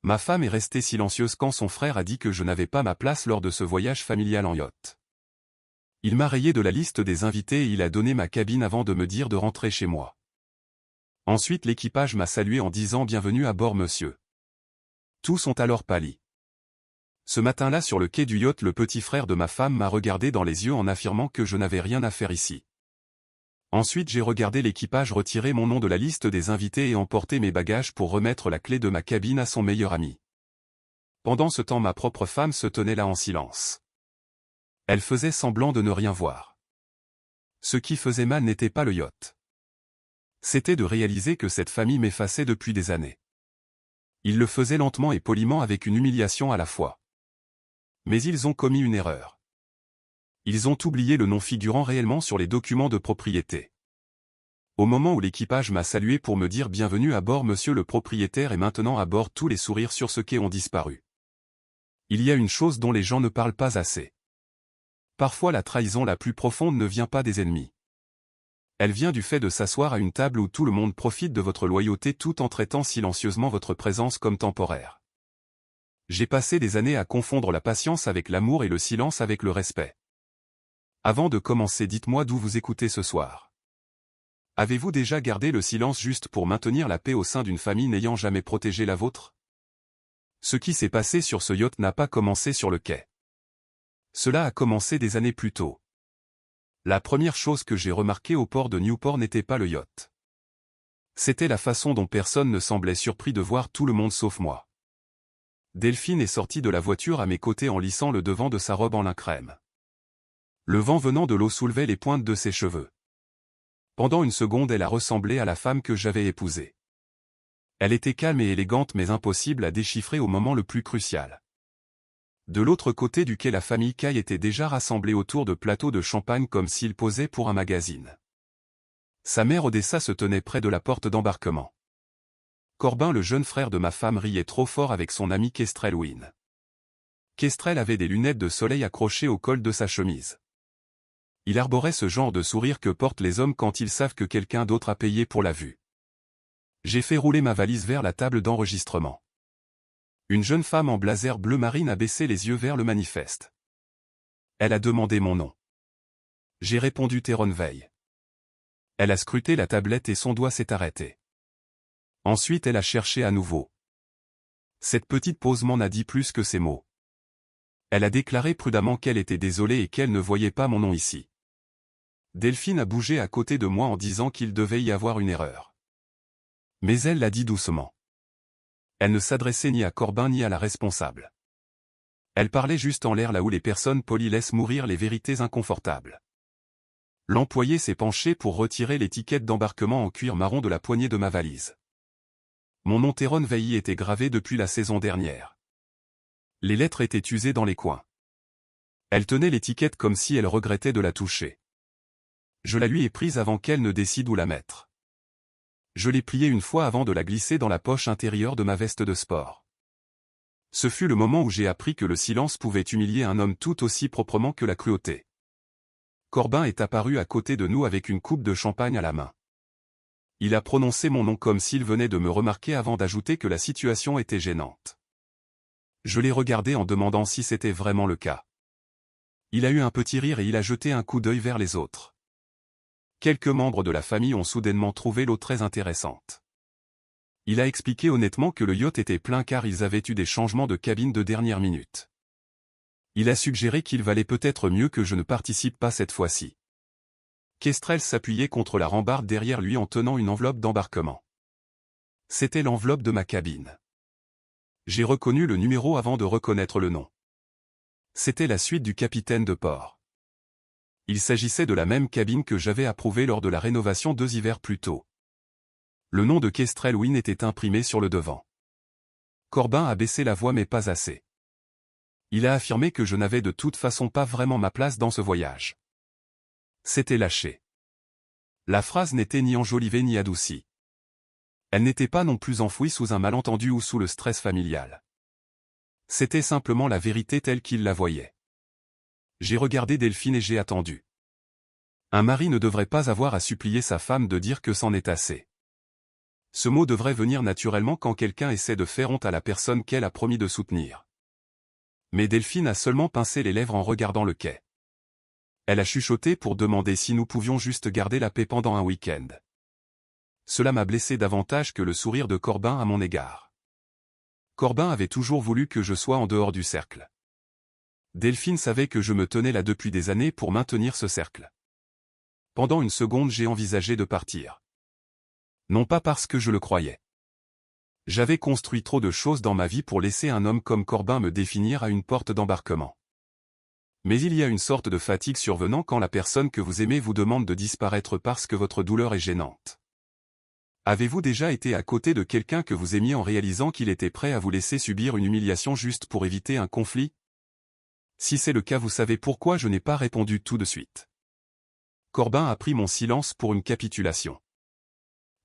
Ma femme est restée silencieuse quand son frère a dit que je n'avais pas ma place lors de ce voyage familial en yacht. Il m'a rayé de la liste des invités et il a donné ma cabine avant de me dire de rentrer chez moi. Ensuite l'équipage m'a salué en disant « Bienvenue à bord monsieur ». Tous ont alors pâli. Ce matin-là sur le quai du yacht, le petit frère de ma femme m'a regardé dans les yeux en affirmant que je n'avais rien à faire ici. Ensuite j'ai regardé l'équipage retirer mon nom de la liste des invités et emporter mes bagages pour remettre la clé de ma cabine à son meilleur ami. Pendant ce temps ma propre femme se tenait là en silence. Elle faisait semblant de ne rien voir. Ce qui faisait mal n'était pas le yacht. C'était de réaliser que cette famille m'effaçait depuis des années. Ils le faisaient lentement et poliment avec une humiliation à la fois. Mais ils ont commis une erreur. Ils ont oublié le nom figurant réellement sur les documents de propriété. Au moment où l'équipage m'a salué pour me dire « Bienvenue à bord monsieur le propriétaire » et maintenant à bord, tous les sourires sur ce quai ont disparu. Il y a une chose dont les gens ne parlent pas assez. Parfois la trahison la plus profonde ne vient pas des ennemis. Elle vient du fait de s'asseoir à une table où tout le monde profite de votre loyauté tout en traitant silencieusement votre présence comme temporaire. J'ai passé des années à confondre la patience avec l'amour et le silence avec le respect. Avant de commencer, dites-moi d'où vous écoutez ce soir. Avez-vous déjà gardé le silence juste pour maintenir la paix au sein d'une famille n'ayant jamais protégé la vôtre? Ce qui s'est passé sur ce yacht n'a pas commencé sur le quai. Cela a commencé des années plus tôt. La première chose que j'ai remarquée au port de Newport n'était pas le yacht. C'était la façon dont personne ne semblait surpris de voir tout le monde sauf moi. Delphine est sortie de la voiture à mes côtés en lissant le devant de sa robe en lin crème. Le vent venant de l'eau soulevait les pointes de ses cheveux. Pendant une seconde elle a ressemblé à la femme que j'avais épousée. Elle était calme et élégante mais impossible à déchiffrer au moment le plus crucial. De l'autre côté du quai la famille Caille était déjà rassemblée autour de plateaux de champagne comme s'ils posaient pour un magazine. Sa mère Odessa se tenait près de la porte d'embarquement. Corbin, le jeune frère de ma femme, riait trop fort avec son ami Kestrel Wynne. Kestrel avait des lunettes de soleil accrochées au col de sa chemise. Il arborait ce genre de sourire que portent les hommes quand ils savent que quelqu'un d'autre a payé pour la vue. J'ai fait rouler ma valise vers la table d'enregistrement. Une jeune femme en blazer bleu marine a baissé les yeux vers le manifeste. Elle a demandé mon nom. J'ai répondu Tyrone Veil. Elle a scruté la tablette et son doigt s'est arrêté. Ensuite elle a cherché à nouveau. Cette petite pause m'en a dit plus que ces mots. Elle a déclaré prudemment qu'elle était désolée et qu'elle ne voyait pas mon nom ici. Delphine a bougé à côté de moi en disant qu'il devait y avoir une erreur. Mais elle l'a dit doucement. Elle ne s'adressait ni à Corbin ni à la responsable. Elle parlait juste en l'air là où les personnes polies laissent mourir les vérités inconfortables. L'employé s'est penché pour retirer l'étiquette d'embarquement en cuir marron de la poignée de ma valise. Mon nom Tyrone Veil était gravé depuis la saison dernière. Les lettres étaient usées dans les coins. Elle tenait l'étiquette comme si elle regrettait de la toucher. Je la lui ai prise avant qu'elle ne décide où la mettre. Je l'ai pliée une fois avant de la glisser dans la poche intérieure de ma veste de sport. Ce fut le moment où j'ai appris que le silence pouvait humilier un homme tout aussi proprement que la cruauté. Corbin est apparu à côté de nous avec une coupe de champagne à la main. Il a prononcé mon nom comme s'il venait de me remarquer avant d'ajouter que la situation était gênante. Je l'ai regardé en demandant si c'était vraiment le cas. Il a eu un petit rire et il a jeté un coup d'œil vers les autres. Quelques membres de la famille ont soudainement trouvé l'eau très intéressante. Il a expliqué honnêtement que le yacht était plein car ils avaient eu des changements de cabine de dernière minute. Il a suggéré qu'il valait peut-être mieux que je ne participe pas cette fois-ci. Kestrel s'appuyait contre la rambarde derrière lui en tenant une enveloppe d'embarquement. C'était l'enveloppe de ma cabine. J'ai reconnu le numéro avant de reconnaître le nom. C'était la suite du capitaine de port. Il s'agissait de la même cabine que j'avais approuvée lors de la rénovation 2 hivers plus tôt. Le nom de Kestrel Wynne était imprimé sur le devant. Corbin a baissé la voix mais pas assez. Il a affirmé que je n'avais de toute façon pas vraiment ma place dans ce voyage. C'était lâché. La phrase n'était ni enjolivée ni adoucie. Elle n'était pas non plus enfouie sous un malentendu ou sous le stress familial. C'était simplement la vérité telle qu'il la voyait. J'ai regardé Delphine et j'ai attendu. Un mari ne devrait pas avoir à supplier sa femme de dire que c'en est assez. Ce mot devrait venir naturellement quand quelqu'un essaie de faire honte à la personne qu'elle a promis de soutenir. Mais Delphine a seulement pincé les lèvres en regardant le quai. Elle a chuchoté pour demander si nous pouvions juste garder la paix pendant un week-end. Cela m'a blessé davantage que le sourire de Corbin à mon égard. Corbin avait toujours voulu que je sois en dehors du cercle. Delphine savait que je me tenais là depuis des années pour maintenir ce cercle. Pendant une seconde j'ai envisagé de partir. Non pas parce que je le croyais. J'avais construit trop de choses dans ma vie pour laisser un homme comme Corbin me définir à une porte d'embarquement. Mais il y a une sorte de fatigue survenant quand la personne que vous aimez vous demande de disparaître parce que votre douleur est gênante. Avez-vous déjà été à côté de quelqu'un que vous aimiez en réalisant qu'il était prêt à vous laisser subir une humiliation juste pour éviter un conflit? Si c'est le cas, vous savez pourquoi je n'ai pas répondu tout de suite. Corbin a pris mon silence pour une capitulation.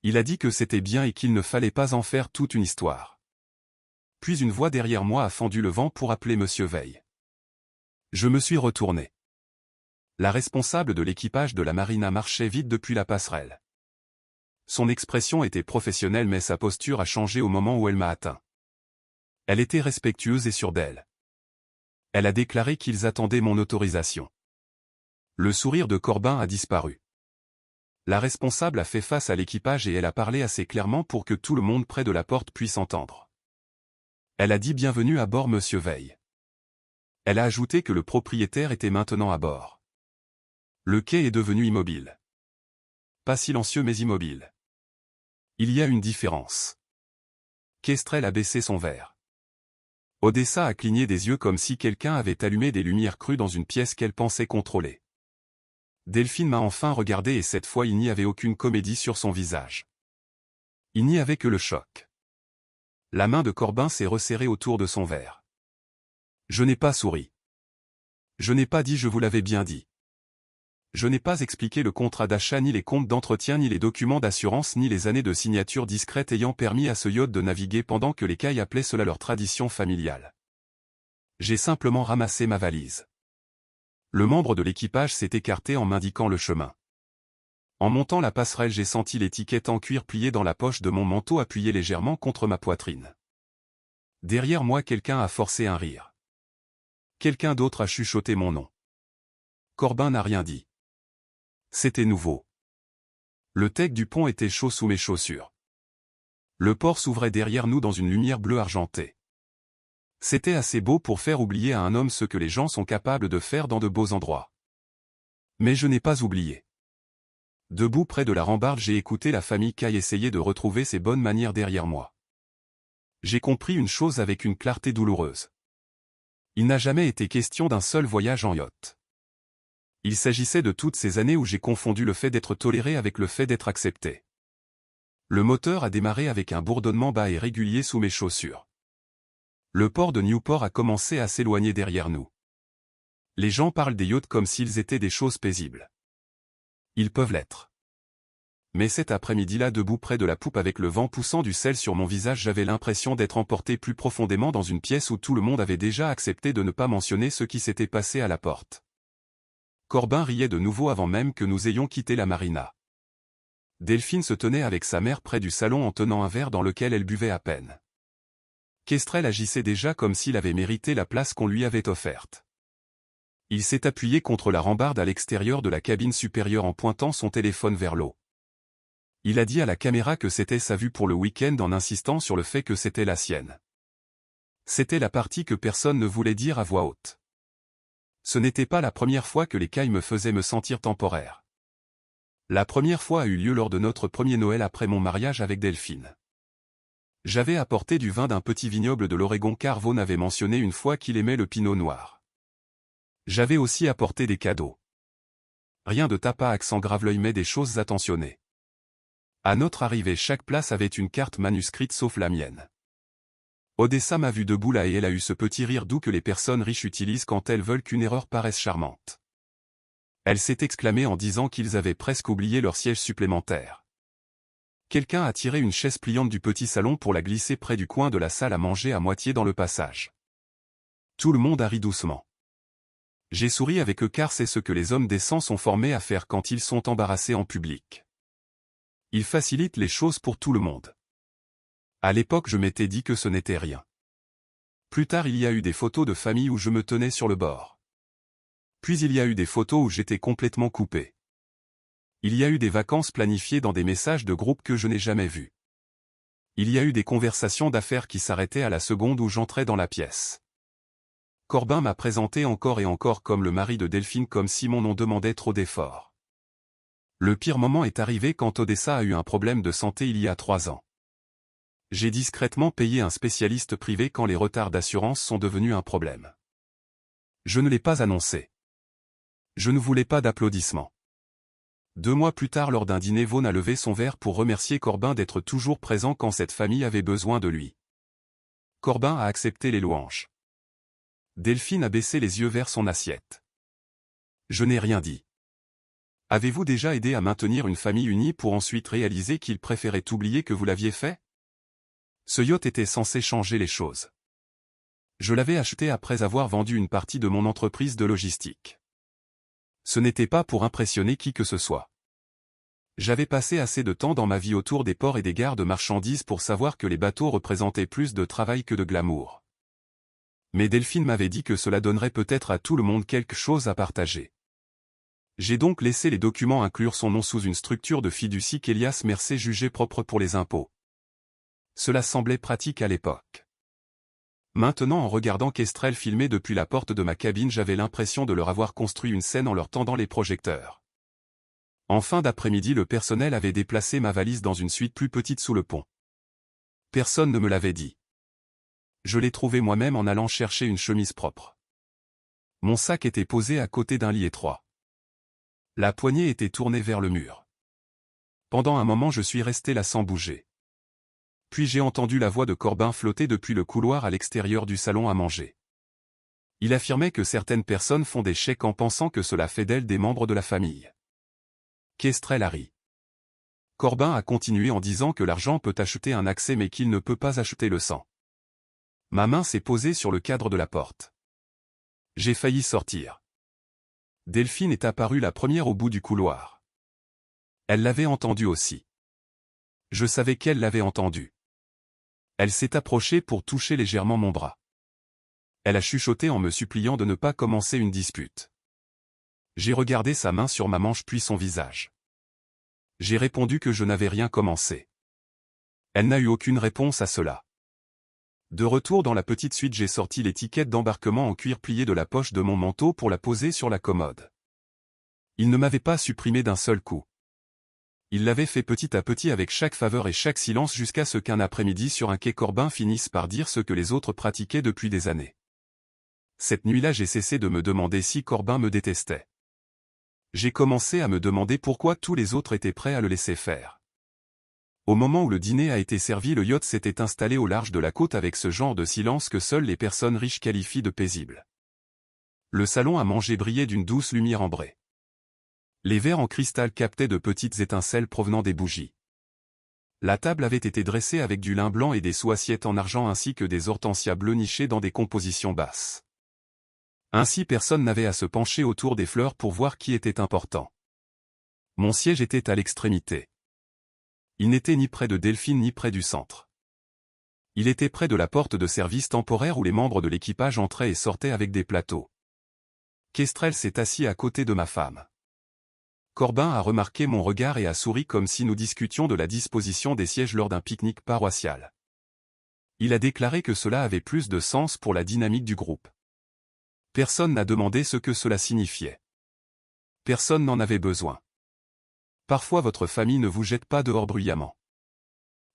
Il a dit que c'était bien et qu'il ne fallait pas en faire toute une histoire. Puis une voix derrière moi a fendu le vent pour appeler Monsieur Veil. Je me suis retourné. La responsable de l'équipage de la marina marchait vite depuis la passerelle. Son expression était professionnelle mais sa posture a changé au moment où elle m'a atteint. Elle était respectueuse et sûre d'elle. Elle a déclaré qu'ils attendaient mon autorisation. Le sourire de Corbin a disparu. La responsable a fait face à l'équipage et elle a parlé assez clairement pour que tout le monde près de la porte puisse entendre. Elle a dit bienvenue à bord Monsieur Veil. Elle a ajouté que le propriétaire était maintenant à bord. Le quai est devenu immobile. Pas silencieux mais immobile. Il y a une différence. Kestrel a baissé son verre. Odessa a cligné des yeux comme si quelqu'un avait allumé des lumières crues dans une pièce qu'elle pensait contrôler. Delphine m'a enfin regardé et cette fois il n'y avait aucune comédie sur son visage. Il n'y avait que le choc. La main de Corbin s'est resserrée autour de son verre. Je n'ai pas souri. Je n'ai pas dit je vous l'avais bien dit. Je n'ai pas expliqué le contrat d'achat ni les comptes d'entretien ni les documents d'assurance ni les années de signature discrètes ayant permis à ce yacht de naviguer pendant que les cailles appelaient cela leur tradition familiale. J'ai simplement ramassé ma valise. Le membre de l'équipage s'est écarté en m'indiquant le chemin. En montant la passerelle j'ai senti l'étiquette en cuir pliée dans la poche de mon manteau appuyée légèrement contre ma poitrine. Derrière moi quelqu'un a forcé un rire. Quelqu'un d'autre a chuchoté mon nom. Corbin n'a rien dit. C'était nouveau. Le teck du pont était chaud sous mes chaussures. Le port s'ouvrait derrière nous dans une lumière bleue argentée. C'était assez beau pour faire oublier à un homme ce que les gens sont capables de faire dans de beaux endroits. Mais je n'ai pas oublié. Debout près de la rambarde j'ai écouté la famille Caille essayer de retrouver ses bonnes manières derrière moi. J'ai compris une chose avec une clarté douloureuse. Il n'a jamais été question d'un seul voyage en yacht. Il s'agissait de toutes ces années où j'ai confondu le fait d'être toléré avec le fait d'être accepté. Le moteur a démarré avec un bourdonnement bas et régulier sous mes chaussures. Le port de Newport a commencé à s'éloigner derrière nous. Les gens parlent des yachts comme s'ils étaient des choses paisibles. Ils peuvent l'être. Mais cet après-midi-là debout près de la poupe avec le vent poussant du sel sur mon visage j'avais l'impression d'être emporté plus profondément dans une pièce où tout le monde avait déjà accepté de ne pas mentionner ce qui s'était passé à la porte. Corbin riait de nouveau avant même que nous ayons quitté la marina. Delphine se tenait avec sa mère près du salon en tenant un verre dans lequel elle buvait à peine. Kestrel agissait déjà comme s'il avait mérité la place qu'on lui avait offerte. Il s'est appuyé contre la rambarde à l'extérieur de la cabine supérieure en pointant son téléphone vers l'eau. Il a dit à la caméra que c'était sa vue pour le week-end en insistant sur le fait que c'était la sienne. C'était la partie que personne ne voulait dire à voix haute. Ce n'était pas la première fois que les cailles me faisaient me sentir temporaire. La première fois a eu lieu lors de notre premier Noël après mon mariage avec Delphine. J'avais apporté du vin d'un petit vignoble de l'Oregon car Vaughan avait mentionné une fois qu'il aimait le pinot noir. J'avais aussi apporté des cadeaux. Rien de tapas accent grave-l'œil mais des choses attentionnées. À notre arrivée chaque place avait une carte manuscrite sauf la mienne. Odessa m'a vu debout là et elle a eu ce petit rire doux que les personnes riches utilisent quand elles veulent qu'une erreur paraisse charmante. Elle s'est exclamée en disant qu'ils avaient presque oublié leur siège supplémentaire. Quelqu'un a tiré une chaise pliante du petit salon pour la glisser près du coin de la salle à manger à moitié dans le passage. Tout le monde a ri doucement. J'ai souri avec eux car c'est ce que les hommes décents sont formés à faire quand ils sont embarrassés en public. Ils facilitent les choses pour tout le monde. À l'époque je m'étais dit que ce n'était rien. Plus tard il y a eu des photos de famille où je me tenais sur le bord. Puis il y a eu des photos où j'étais complètement coupé. Il y a eu des vacances planifiées dans des messages de groupe que je n'ai jamais vus. Il y a eu des conversations d'affaires qui s'arrêtaient à la seconde où j'entrais dans la pièce. Corbin m'a présenté encore et encore comme le mari de Delphine comme si mon nom demandait trop d'efforts. Le pire moment est arrivé quand Odessa a eu un problème de santé il y a 3 ans. J'ai discrètement payé un spécialiste privé quand les retards d'assurance sont devenus un problème. Je ne l'ai pas annoncé. Je ne voulais pas d'applaudissements. 2 mois plus tard lors d'un dîner, Vaughan a levé son verre pour remercier Corbin d'être toujours présent quand cette famille avait besoin de lui. Corbin a accepté les louanges. Delphine a baissé les yeux vers son assiette. Je n'ai rien dit. Avez-vous déjà aidé à maintenir une famille unie pour ensuite réaliser qu'il préférait oublier que vous l'aviez fait? Ce yacht était censé changer les choses. Je l'avais acheté après avoir vendu une partie de mon entreprise de logistique. Ce n'était pas pour impressionner qui que ce soit. J'avais passé assez de temps dans ma vie autour des ports et des gares de marchandises pour savoir que les bateaux représentaient plus de travail que de glamour. Mais Delphine m'avait dit que cela donnerait peut-être à tout le monde quelque chose à partager. J'ai donc laissé les documents inclure son nom sous une structure de fiducie qu'Elias Mercé jugeait propre pour les impôts. Cela semblait pratique à l'époque. Maintenant en regardant Kestrel filmer depuis la porte de ma cabine, j'avais l'impression de leur avoir construit une scène en leur tendant les projecteurs. En fin d'après-midi, le personnel avait déplacé ma valise dans une suite plus petite sous le pont. Personne ne me l'avait dit. Je l'ai trouvé moi-même en allant chercher une chemise propre. Mon sac était posé à côté d'un lit étroit. La poignée était tournée vers le mur. Pendant un moment je suis resté là sans bouger. Puis j'ai entendu la voix de Corbin flotter depuis le couloir à l'extérieur du salon à manger. Il affirmait que certaines personnes font des chèques en pensant que cela fait d'elles des membres de la famille. Kestrel a ri. Corbin a continué en disant que l'argent peut acheter un accès mais qu'il ne peut pas acheter le sang. Ma main s'est posée sur le cadre de la porte. J'ai failli sortir. Delphine est apparue la première au bout du couloir. Elle l'avait entendu aussi. Je savais qu'elle l'avait entendu. Elle s'est approchée pour toucher légèrement mon bras. Elle a chuchoté en me suppliant de ne pas commencer une dispute. J'ai regardé sa main sur ma manche puis son visage. J'ai répondu que je n'avais rien commencé. Elle n'a eu aucune réponse à cela. De retour dans la petite suite, j'ai sorti l'étiquette d'embarquement en cuir plié de la poche de mon manteau pour la poser sur la commode. Il ne m'avait pas supprimé d'un seul coup. Il l'avait fait petit à petit avec chaque faveur et chaque silence jusqu'à ce qu'un après-midi sur un quai Corbin finisse par dire ce que les autres pratiquaient depuis des années. Cette nuit-là j'ai cessé de me demander si Corbin me détestait. J'ai commencé à me demander pourquoi tous les autres étaient prêts à le laisser faire. Au moment où le dîner a été servi, le yacht s'était installé au large de la côte avec ce genre de silence que seules les personnes riches qualifient de paisible. Le salon à manger brillait d'une douce lumière ambrée. Les verres en cristal captaient de petites étincelles provenant des bougies. La table avait été dressée avec du lin blanc et des sous-assiettes en argent ainsi que des hortensias bleues nichées dans des compositions basses. Ainsi personne n'avait à se pencher autour des fleurs pour voir qui était important. Mon siège était à l'extrémité. Il n'était ni près de Delphine ni près du centre. Il était près de la porte de service temporaire où les membres de l'équipage entraient et sortaient avec des plateaux. Kestrel s'est assis à côté de ma femme. Corbin a remarqué mon regard et a souri comme si nous discutions de la disposition des sièges lors d'un pique-nique paroissial. Il a déclaré que cela avait plus de sens pour la dynamique du groupe. Personne n'a demandé ce que cela signifiait. Personne n'en avait besoin. Parfois votre famille ne vous jette pas dehors bruyamment.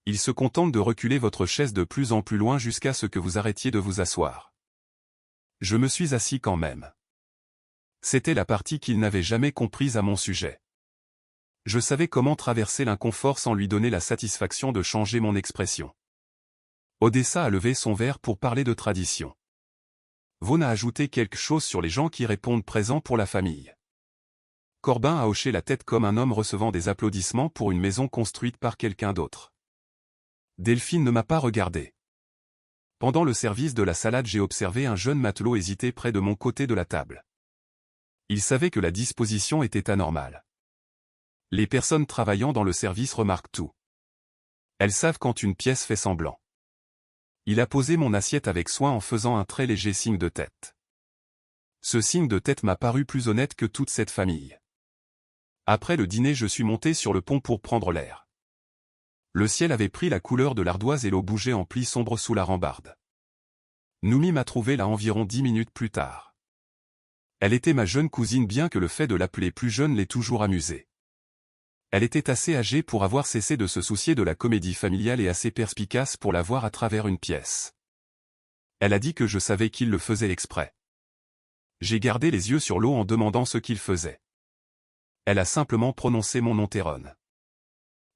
Il se contente de reculer votre chaise de plus en plus loin jusqu'à ce que vous arrêtiez de vous asseoir. Je me suis assis quand même. C'était la partie qu'il n'avait jamais comprise à mon sujet. Je savais comment traverser l'inconfort sans lui donner la satisfaction de changer mon expression. Odessa a levé son verre pour parler de tradition. Vaughan a ajouté quelque chose sur les gens qui répondent présents pour la famille. Corbin a hoché la tête comme un homme recevant des applaudissements pour une maison construite par quelqu'un d'autre. Delphine ne m'a pas regardé. Pendant le service de la salade, j'ai observé un jeune matelot hésiter près de mon côté de la table. Il savait que la disposition était anormale. Les personnes travaillant dans le service remarquent tout. Elles savent quand une pièce fait semblant. Il a posé mon assiette avec soin en faisant un très léger signe de tête. Ce signe de tête m'a paru plus honnête que toute cette famille. Après le dîner, je suis monté sur le pont pour prendre l'air. Le ciel avait pris la couleur de l'ardoise et l'eau bougeait en plis sombres sous la rambarde. Noumi m'a trouvé là environ 10 minutes plus tard. Elle était ma jeune cousine, bien que le fait de l'appeler plus jeune l'ait toujours amusée. Elle était assez âgée pour avoir cessé de se soucier de la comédie familiale et assez perspicace pour la voir à travers une pièce. Elle a dit que je savais qu'il le faisait exprès. J'ai gardé les yeux sur l'eau en demandant ce qu'il faisait. Elle a simplement prononcé mon nom, Théron.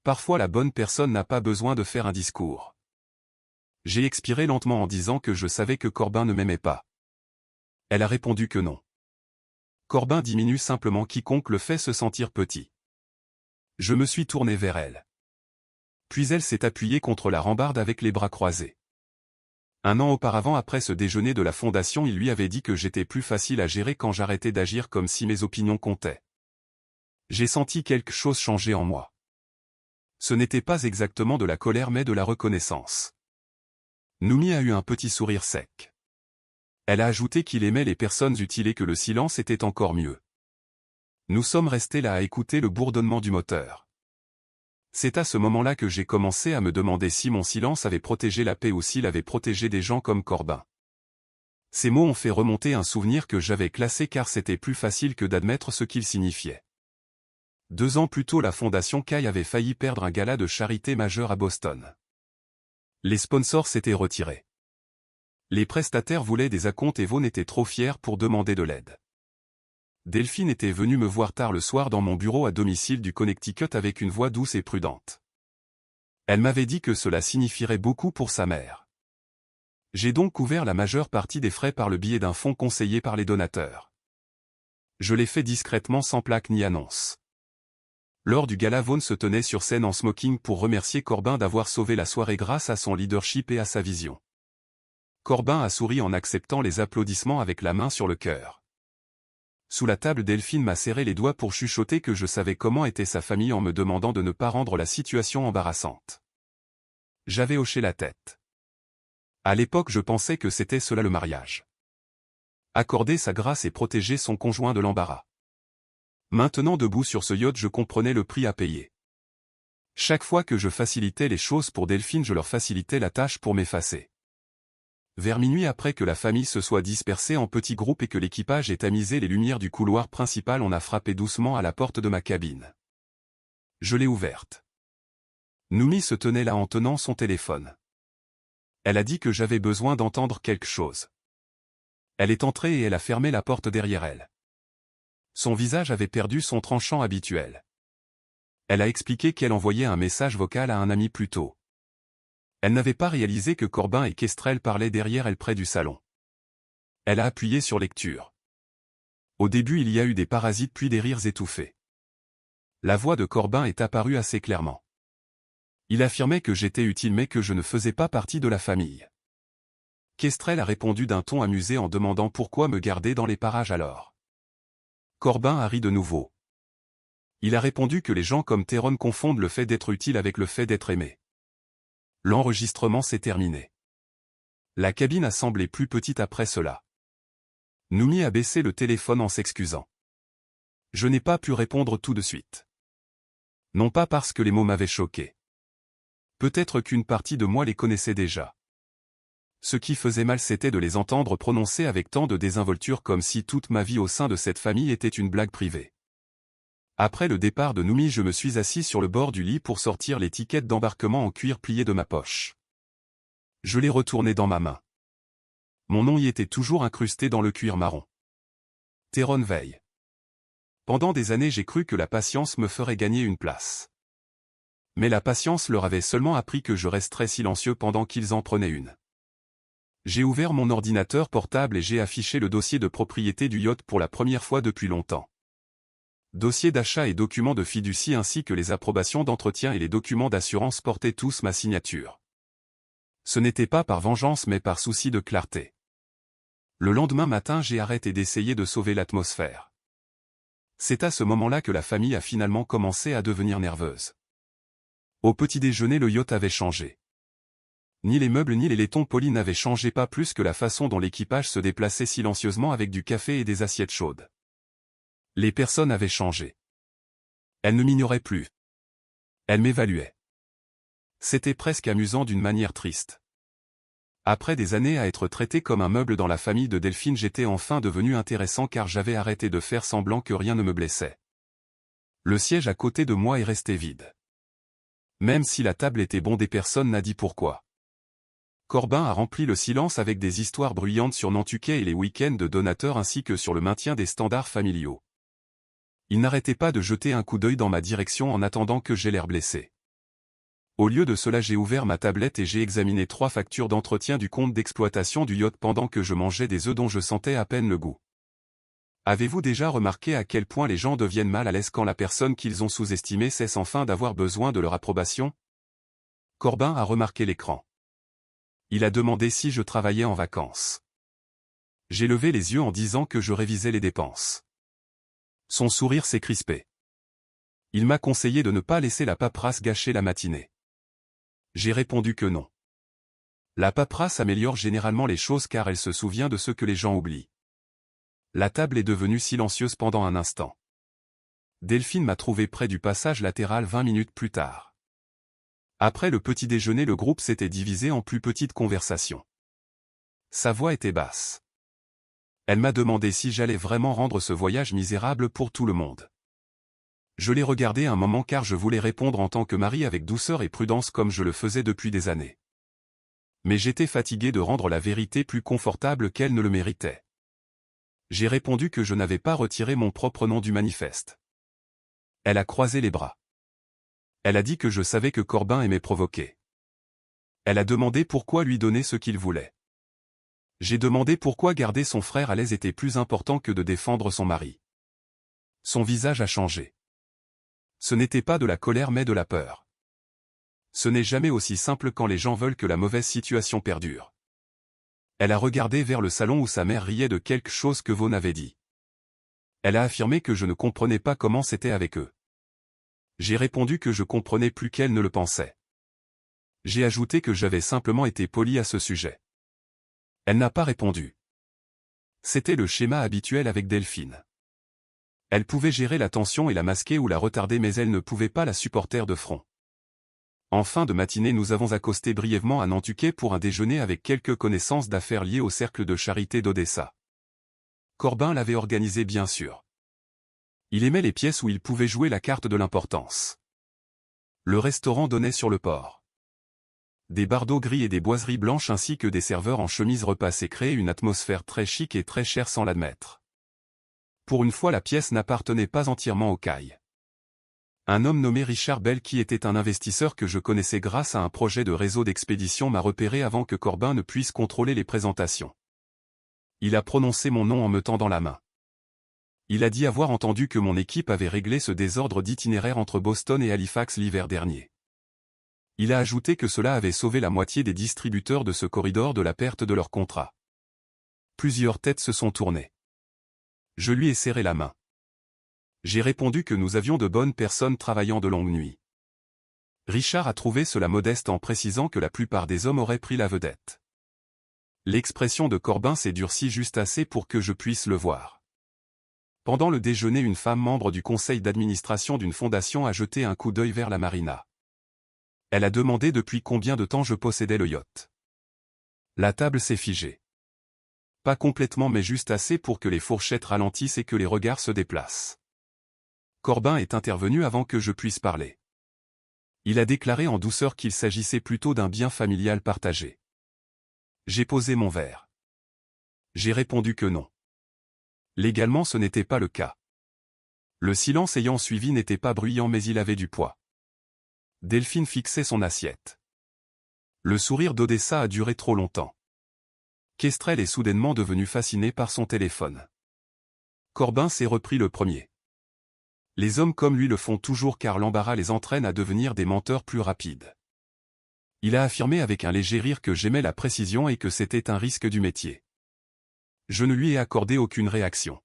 Parfois la bonne personne n'a pas besoin de faire un discours. J'ai expiré lentement en disant que je savais que Corbin ne m'aimait pas. Elle a répondu que non. Corbin diminue simplement quiconque le fait se sentir petit. Je me suis tourné vers elle. Puis elle s'est appuyée contre la rambarde avec les bras croisés. Un an auparavant, après ce déjeuner de la fondation, il lui avait dit que j'étais plus facile à gérer quand j'arrêtais d'agir comme si mes opinions comptaient. J'ai senti quelque chose changer en moi. Ce n'était pas exactement de la colère mais de la reconnaissance. Noumi a eu un petit sourire sec. Elle a ajouté qu'il aimait les personnes utiles et que le silence était encore mieux. Nous sommes restés là à écouter le bourdonnement du moteur. C'est à ce moment-là que j'ai commencé à me demander si mon silence avait protégé la paix ou s'il avait protégé des gens comme Corbin. Ces mots ont fait remonter un souvenir que j'avais classé car c'était plus facile que d'admettre ce qu'ils signifiaient. 2 ans plus tôt, la Fondation Caille avait failli perdre un gala de charité majeur à Boston. Les sponsors s'étaient retirés. Les prestataires voulaient des acomptes et Vaughn était trop fier pour demander de l'aide. Delphine était venue me voir tard le soir dans mon bureau à domicile du Connecticut avec une voix douce et prudente. Elle m'avait dit que cela signifierait beaucoup pour sa mère. J'ai donc couvert la majeure partie des frais par le biais d'un fonds conseillé par les donateurs. Je l'ai fait discrètement sans plaque ni annonce. Lors du gala, Vaughn se tenait sur scène en smoking pour remercier Corbin d'avoir sauvé la soirée grâce à son leadership et à sa vision. Corbin a souri en acceptant les applaudissements avec la main sur le cœur. Sous la table, Delphine m'a serré les doigts pour chuchoter que je savais comment était sa famille en me demandant de ne pas rendre la situation embarrassante. J'avais hoché la tête. À l'époque, je pensais que c'était cela le mariage. Accorder sa grâce et protéger son conjoint de l'embarras. Maintenant debout sur ce yacht, je comprenais le prix à payer. Chaque fois que je facilitais les choses pour Delphine, je leur facilitais la tâche pour m'effacer. Vers minuit, après que la famille se soit dispersée en petits groupes et que l'équipage ait tamisé les lumières du couloir principal, on a frappé doucement à la porte de ma cabine. Je l'ai ouverte. Noumi se tenait là en tenant son téléphone. Elle a dit que j'avais besoin d'entendre quelque chose. Elle est entrée et elle a fermé la porte derrière elle. Son visage avait perdu son tranchant habituel. Elle a expliqué qu'elle envoyait un message vocal à un ami plus tôt. Elle n'avait pas réalisé que Corbin et Kestrel parlaient derrière elle près du salon. Elle a appuyé sur lecture. Au début, il y a eu des parasites puis des rires étouffés. La voix de Corbin est apparue assez clairement. Il affirmait que j'étais utile mais que je ne faisais pas partie de la famille. Kestrel a répondu d'un ton amusé en demandant pourquoi me garder dans les parages alors. Corbin a ri de nouveau. Il a répondu que les gens comme Théron confondent le fait d'être utile avec le fait d'être aimé. L'enregistrement s'est terminé. La cabine a semblé plus petite après cela. Noumi a baissé le téléphone en s'excusant. Je n'ai pas pu répondre tout de suite. Non pas parce que les mots m'avaient choqué. Peut-être qu'une partie de moi les connaissait déjà. Ce qui faisait mal, c'était de les entendre prononcer avec tant de désinvolture comme si toute ma vie au sein de cette famille était une blague privée. Après le départ de Noumi, je me suis assis sur le bord du lit pour sortir l'étiquette d'embarquement en cuir plié de ma poche. Je l'ai retournée dans ma main. Mon nom y était toujours incrusté dans le cuir marron. Théron Veil. Pendant des années, j'ai cru que la patience me ferait gagner une place. Mais la patience leur avait seulement appris que je resterais silencieux pendant qu'ils en prenaient une. J'ai ouvert mon ordinateur portable et j'ai affiché le dossier de propriété du yacht pour la première fois depuis longtemps. Dossier d'achat et documents de fiducie ainsi que les approbations d'entretien et les documents d'assurance portaient tous ma signature. Ce n'était pas par vengeance mais par souci de clarté. Le lendemain matin, j'ai arrêté d'essayer de sauver l'atmosphère. C'est à ce moment-là que la famille a finalement commencé à devenir nerveuse. Au petit déjeuner le yacht avait changé. Ni les meubles ni les laitons polis n'avaient changé, pas plus que la façon dont l'équipage se déplaçait silencieusement avec du café et des assiettes chaudes. Les personnes avaient changé. Elles ne m'ignoraient plus. Elles m'évaluaient. C'était presque amusant d'une manière triste. Après des années à être traité comme un meuble dans la famille de Delphine, j'étais enfin devenu intéressant car j'avais arrêté de faire semblant que rien ne me blessait. Le siège à côté de moi est resté vide. Même si la table était bondée, personne n'a dit pourquoi. Corbin a rempli le silence avec des histoires bruyantes sur Nantucket et les week-ends de donateurs ainsi que sur le maintien des standards familiaux. Il n'arrêtait pas de jeter un coup d'œil dans ma direction en attendant que j'aie l'air blessé. Au lieu de cela, j'ai ouvert ma tablette et j'ai examiné 3 factures d'entretien du compte d'exploitation du yacht pendant que je mangeais des œufs dont je sentais à peine le goût. Avez-vous déjà remarqué à quel point les gens deviennent mal à l'aise quand la personne qu'ils ont sous-estimée cesse enfin d'avoir besoin de leur approbation? Corbin a remarqué l'écran. Il a demandé si je travaillais en vacances. J'ai levé les yeux en disant que je révisais les dépenses. Son sourire s'est crispé. Il m'a conseillé de ne pas laisser la paperasse gâcher la matinée. J'ai répondu que non. La paperasse améliore généralement les choses car elle se souvient de ce que les gens oublient. La table est devenue silencieuse pendant un instant. Delphine m'a trouvé près du passage latéral 20 minutes plus tard. Après le petit déjeuner, le groupe s'était divisé en plus petites conversations. Sa voix était basse. Elle m'a demandé si j'allais vraiment rendre ce voyage misérable pour tout le monde. Je l'ai regardé un moment car je voulais répondre en tant que mari avec douceur et prudence comme je le faisais depuis des années. Mais j'étais fatigué de rendre la vérité plus confortable qu'elle ne le méritait. J'ai répondu que je n'avais pas retiré mon propre nom du manifeste. Elle a croisé les bras. Elle a dit que je savais que Corbin aimait provoquer. Elle a demandé pourquoi lui donner ce qu'il voulait. J'ai demandé pourquoi garder son frère à l'aise était plus important que de défendre son mari. Son visage a changé. Ce n'était pas de la colère mais de la peur. Ce n'est jamais aussi simple quand les gens veulent que la mauvaise situation perdure. Elle a regardé vers le salon où sa mère riait de quelque chose que Vaughan avait dit. Elle a affirmé que je ne comprenais pas comment c'était avec eux. J'ai répondu que je comprenais plus qu'elle ne le pensait. J'ai ajouté que j'avais simplement été poli à ce sujet. Elle n'a pas répondu. C'était le schéma habituel avec Delphine. Elle pouvait gérer la tension et la masquer ou la retarder mais elle ne pouvait pas la supporter de front. En fin de matinée, nous avons accosté brièvement à Nantucket pour un déjeuner avec quelques connaissances d'affaires liées au cercle de charité d'Odessa. Corbin l'avait organisé bien sûr. Il aimait les pièces où il pouvait jouer la carte de l'importance. Le restaurant donnait sur le port. Des bardeaux gris et des boiseries blanches ainsi que des serveurs en chemise repassés créaient une atmosphère très chic et très chère sans l'admettre. Pour une fois, la pièce n'appartenait pas entièrement aux Cailles. Un homme nommé Richard Bell, qui était un investisseur que je connaissais grâce à un projet de réseau d'expédition, m'a repéré avant que Corbin ne puisse contrôler les présentations. Il a prononcé mon nom en me tendant la main. Il a dit avoir entendu que mon équipe avait réglé ce désordre d'itinéraire entre Boston et Halifax l'hiver dernier. Il a ajouté que cela avait sauvé la moitié des distributeurs de ce corridor de la perte de leur contrat. Plusieurs têtes se sont tournées. Je lui ai serré la main. J'ai répondu que nous avions de bonnes personnes travaillant de longues nuits. Richard a trouvé cela modeste en précisant que la plupart des hommes auraient pris la vedette. L'expression de Corbin s'est durcie juste assez pour que je puisse le voir. Pendant le déjeuner, une femme membre du conseil d'administration d'une fondation a jeté un coup d'œil vers la marina. Elle a demandé depuis combien de temps je possédais le yacht. La table s'est figée. Pas complètement mais juste assez pour que les fourchettes ralentissent et que les regards se déplacent. Corbin est intervenu avant que je puisse parler. Il a déclaré en douceur qu'il s'agissait plutôt d'un bien familial partagé. J'ai posé mon verre. J'ai répondu que non. Légalement, ce n'était pas le cas. Le silence ayant suivi n'était pas bruyant mais il avait du poids. Delphine fixait son assiette. Le sourire d'Odessa a duré trop longtemps. Kestrel est soudainement devenu fasciné par son téléphone. Corbin s'est repris le premier. Les hommes comme lui le font toujours car l'embarras les entraîne à devenir des menteurs plus rapides. Il a affirmé avec un léger rire que j'aimais la précision et que c'était un risque du métier. Je ne lui ai accordé aucune réaction.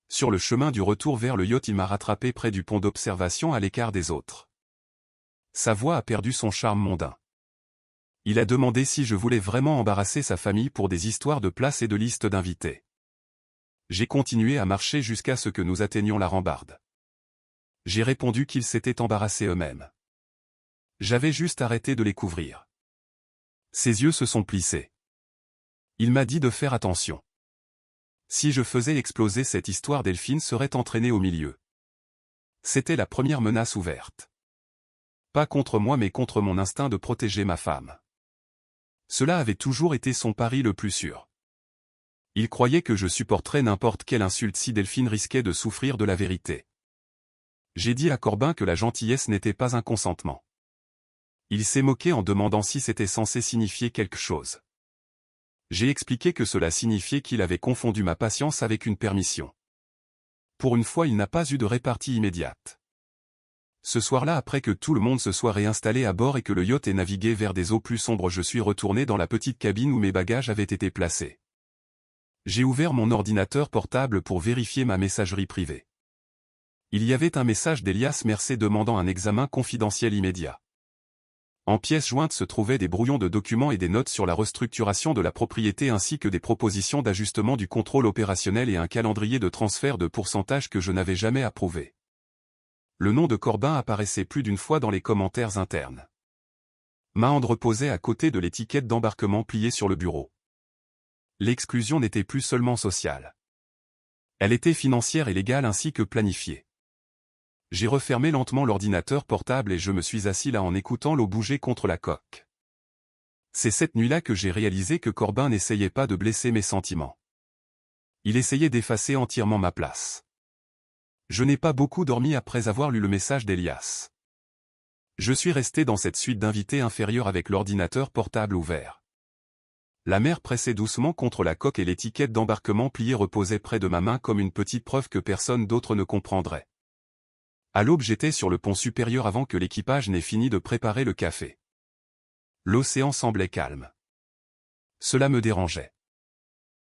Sur le chemin du retour vers le yacht, il m'a rattrapé près du pont d'observation à l'écart des autres. Sa voix a perdu son charme mondain. Il a demandé si je voulais vraiment embarrasser sa famille pour des histoires de places et de listes d'invités. J'ai continué à marcher jusqu'à ce que nous atteignions la rambarde. J'ai répondu qu'ils s'étaient embarrassés eux-mêmes. J'avais juste arrêté de les couvrir. Ses yeux se sont plissés. Il m'a dit de faire attention. Si je faisais exploser cette histoire, Delphine serait entraînée au milieu. C'était la première menace ouverte. Pas contre moi mais contre mon instinct de protéger ma femme. Cela avait toujours été son pari le plus sûr. Il croyait que je supporterais n'importe quelle insulte si Delphine risquait de souffrir de la vérité. J'ai dit à Corbin que la gentillesse n'était pas un consentement. Il s'est moqué en demandant si c'était censé signifier quelque chose. J'ai expliqué que cela signifiait qu'il avait confondu ma patience avec une permission. Pour une fois, il n'a pas eu de répartie immédiate. Ce soir-là, après que tout le monde se soit réinstallé à bord et que le yacht ait navigué vers des eaux plus sombres, je suis retourné dans la petite cabine où mes bagages avaient été placés. J'ai ouvert mon ordinateur portable pour vérifier ma messagerie privée. Il y avait un message d'Elias Mercé demandant un examen confidentiel immédiat. En pièces jointes se trouvaient des brouillons de documents et des notes sur la restructuration de la propriété ainsi que des propositions d'ajustement du contrôle opérationnel et un calendrier de transfert de pourcentage que je n'avais jamais approuvé. Le nom de Corbin apparaissait plus d'une fois dans les commentaires internes. Maandre reposait à côté de l'étiquette d'embarquement pliée sur le bureau. L'exclusion n'était plus seulement sociale. Elle était financière et légale ainsi que planifiée. J'ai refermé lentement l'ordinateur portable et je me suis assis là en écoutant l'eau bouger contre la coque. C'est cette nuit-là que j'ai réalisé que Corbin n'essayait pas de blesser mes sentiments. Il essayait d'effacer entièrement ma place. Je n'ai pas beaucoup dormi après avoir lu le message d'Elias. Je suis resté dans cette suite d'invités inférieurs avec l'ordinateur portable ouvert. La mer pressait doucement contre la coque et l'étiquette d'embarquement pliée reposait près de ma main comme une petite preuve que personne d'autre ne comprendrait. À l'aube, j'étais sur le pont supérieur avant que l'équipage n'ait fini de préparer le café. L'océan semblait calme. Cela me dérangeait.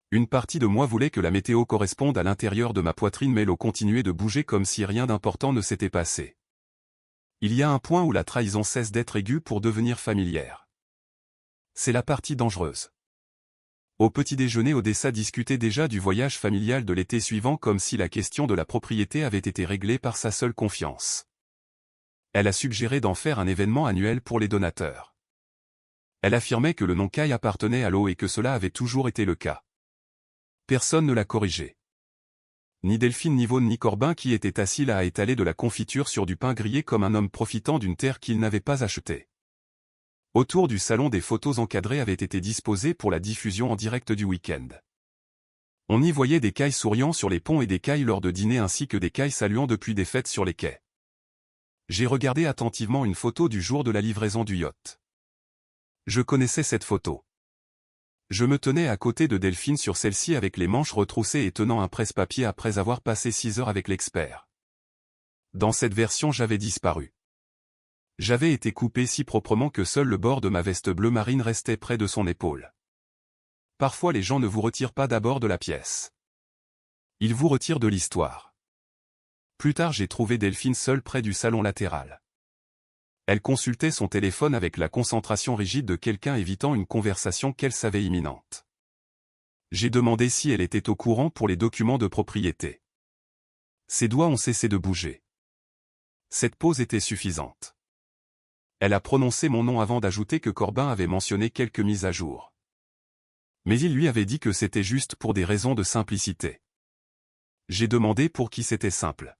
Une partie de moi voulait que la météo corresponde à l'intérieur de ma poitrine mais l'eau continuait de bouger comme si rien d'important ne s'était passé. Il y a un point où la trahison cesse d'être aiguë pour devenir familière. C'est la partie dangereuse. Au petit déjeuner, Odessa discutait déjà du voyage familial de l'été suivant comme si la question de la propriété avait été réglée par sa seule confiance. Elle a suggéré d'en faire un événement annuel pour les donateurs. Elle affirmait que le non-caille appartenait à l'eau et que cela avait toujours été le cas. Personne ne l'a corrigé. Ni Delphine, ni Vaughan, ni Corbin qui était assis là à étaler de la confiture sur du pain grillé comme un homme profitant d'une terre qu'il n'avait pas achetée. Autour du salon, des photos encadrées avaient été disposées pour la diffusion en direct du week-end. On y voyait des cailles souriant sur les ponts et des cailles lors de dîners ainsi que des cailles saluant depuis des fêtes sur les quais. J'ai regardé attentivement une photo du jour de la livraison du yacht. Je connaissais cette photo. Je me tenais à côté de Delphine sur celle-ci avec les manches retroussées et tenant un presse-papier après avoir passé 6 heures avec l'expert. Dans cette version, j'avais disparu. J'avais été coupé si proprement que seul le bord de ma veste bleu marine restait près de son épaule. Parfois les gens ne vous retirent pas d'abord de la pièce. Ils vous retirent de l'histoire. Plus tard, j'ai trouvé Delphine seule près du salon latéral. Elle consultait son téléphone avec la concentration rigide de quelqu'un évitant une conversation qu'elle savait imminente. J'ai demandé si elle était au courant pour les documents de propriété. Ses doigts ont cessé de bouger. Cette pause était suffisante. Elle a prononcé mon nom avant d'ajouter que Corbin avait mentionné quelques mises à jour. Mais il lui avait dit que c'était juste pour des raisons de simplicité. J'ai demandé pour qui c'était simple.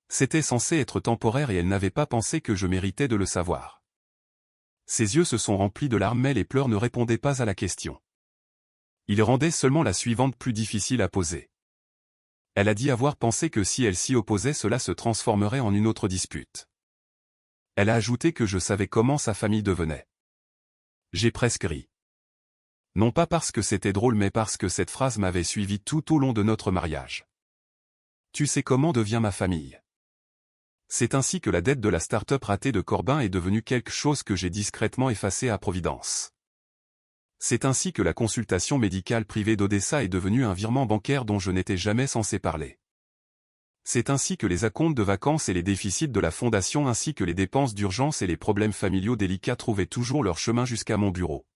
C'était censé être temporaire et elle n'avait pas pensé que je méritais de le savoir. Ses yeux se sont remplis de larmes mais les pleurs ne répondaient pas à la question. Ils rendaient seulement la suivante plus difficile à poser. Elle a dit avoir pensé que si elle s'y opposait cela se transformerait en une autre dispute. Elle a ajouté que je savais comment sa famille devenait. J'ai presque ri. Non pas parce que c'était drôle mais parce que cette phrase m'avait suivi tout au long de notre mariage. Tu sais comment devient ma famille. C'est ainsi que la dette de la start-up ratée de Corbin est devenue quelque chose que j'ai discrètement effacé à Providence. C'est ainsi que la consultation médicale privée d'Odessa est devenue un virement bancaire dont je n'étais jamais censé parler. C'est ainsi que les acomptes de vacances et les déficits de la fondation ainsi que les dépenses d'urgence et les problèmes familiaux délicats trouvaient toujours leur chemin jusqu'à mon bureau.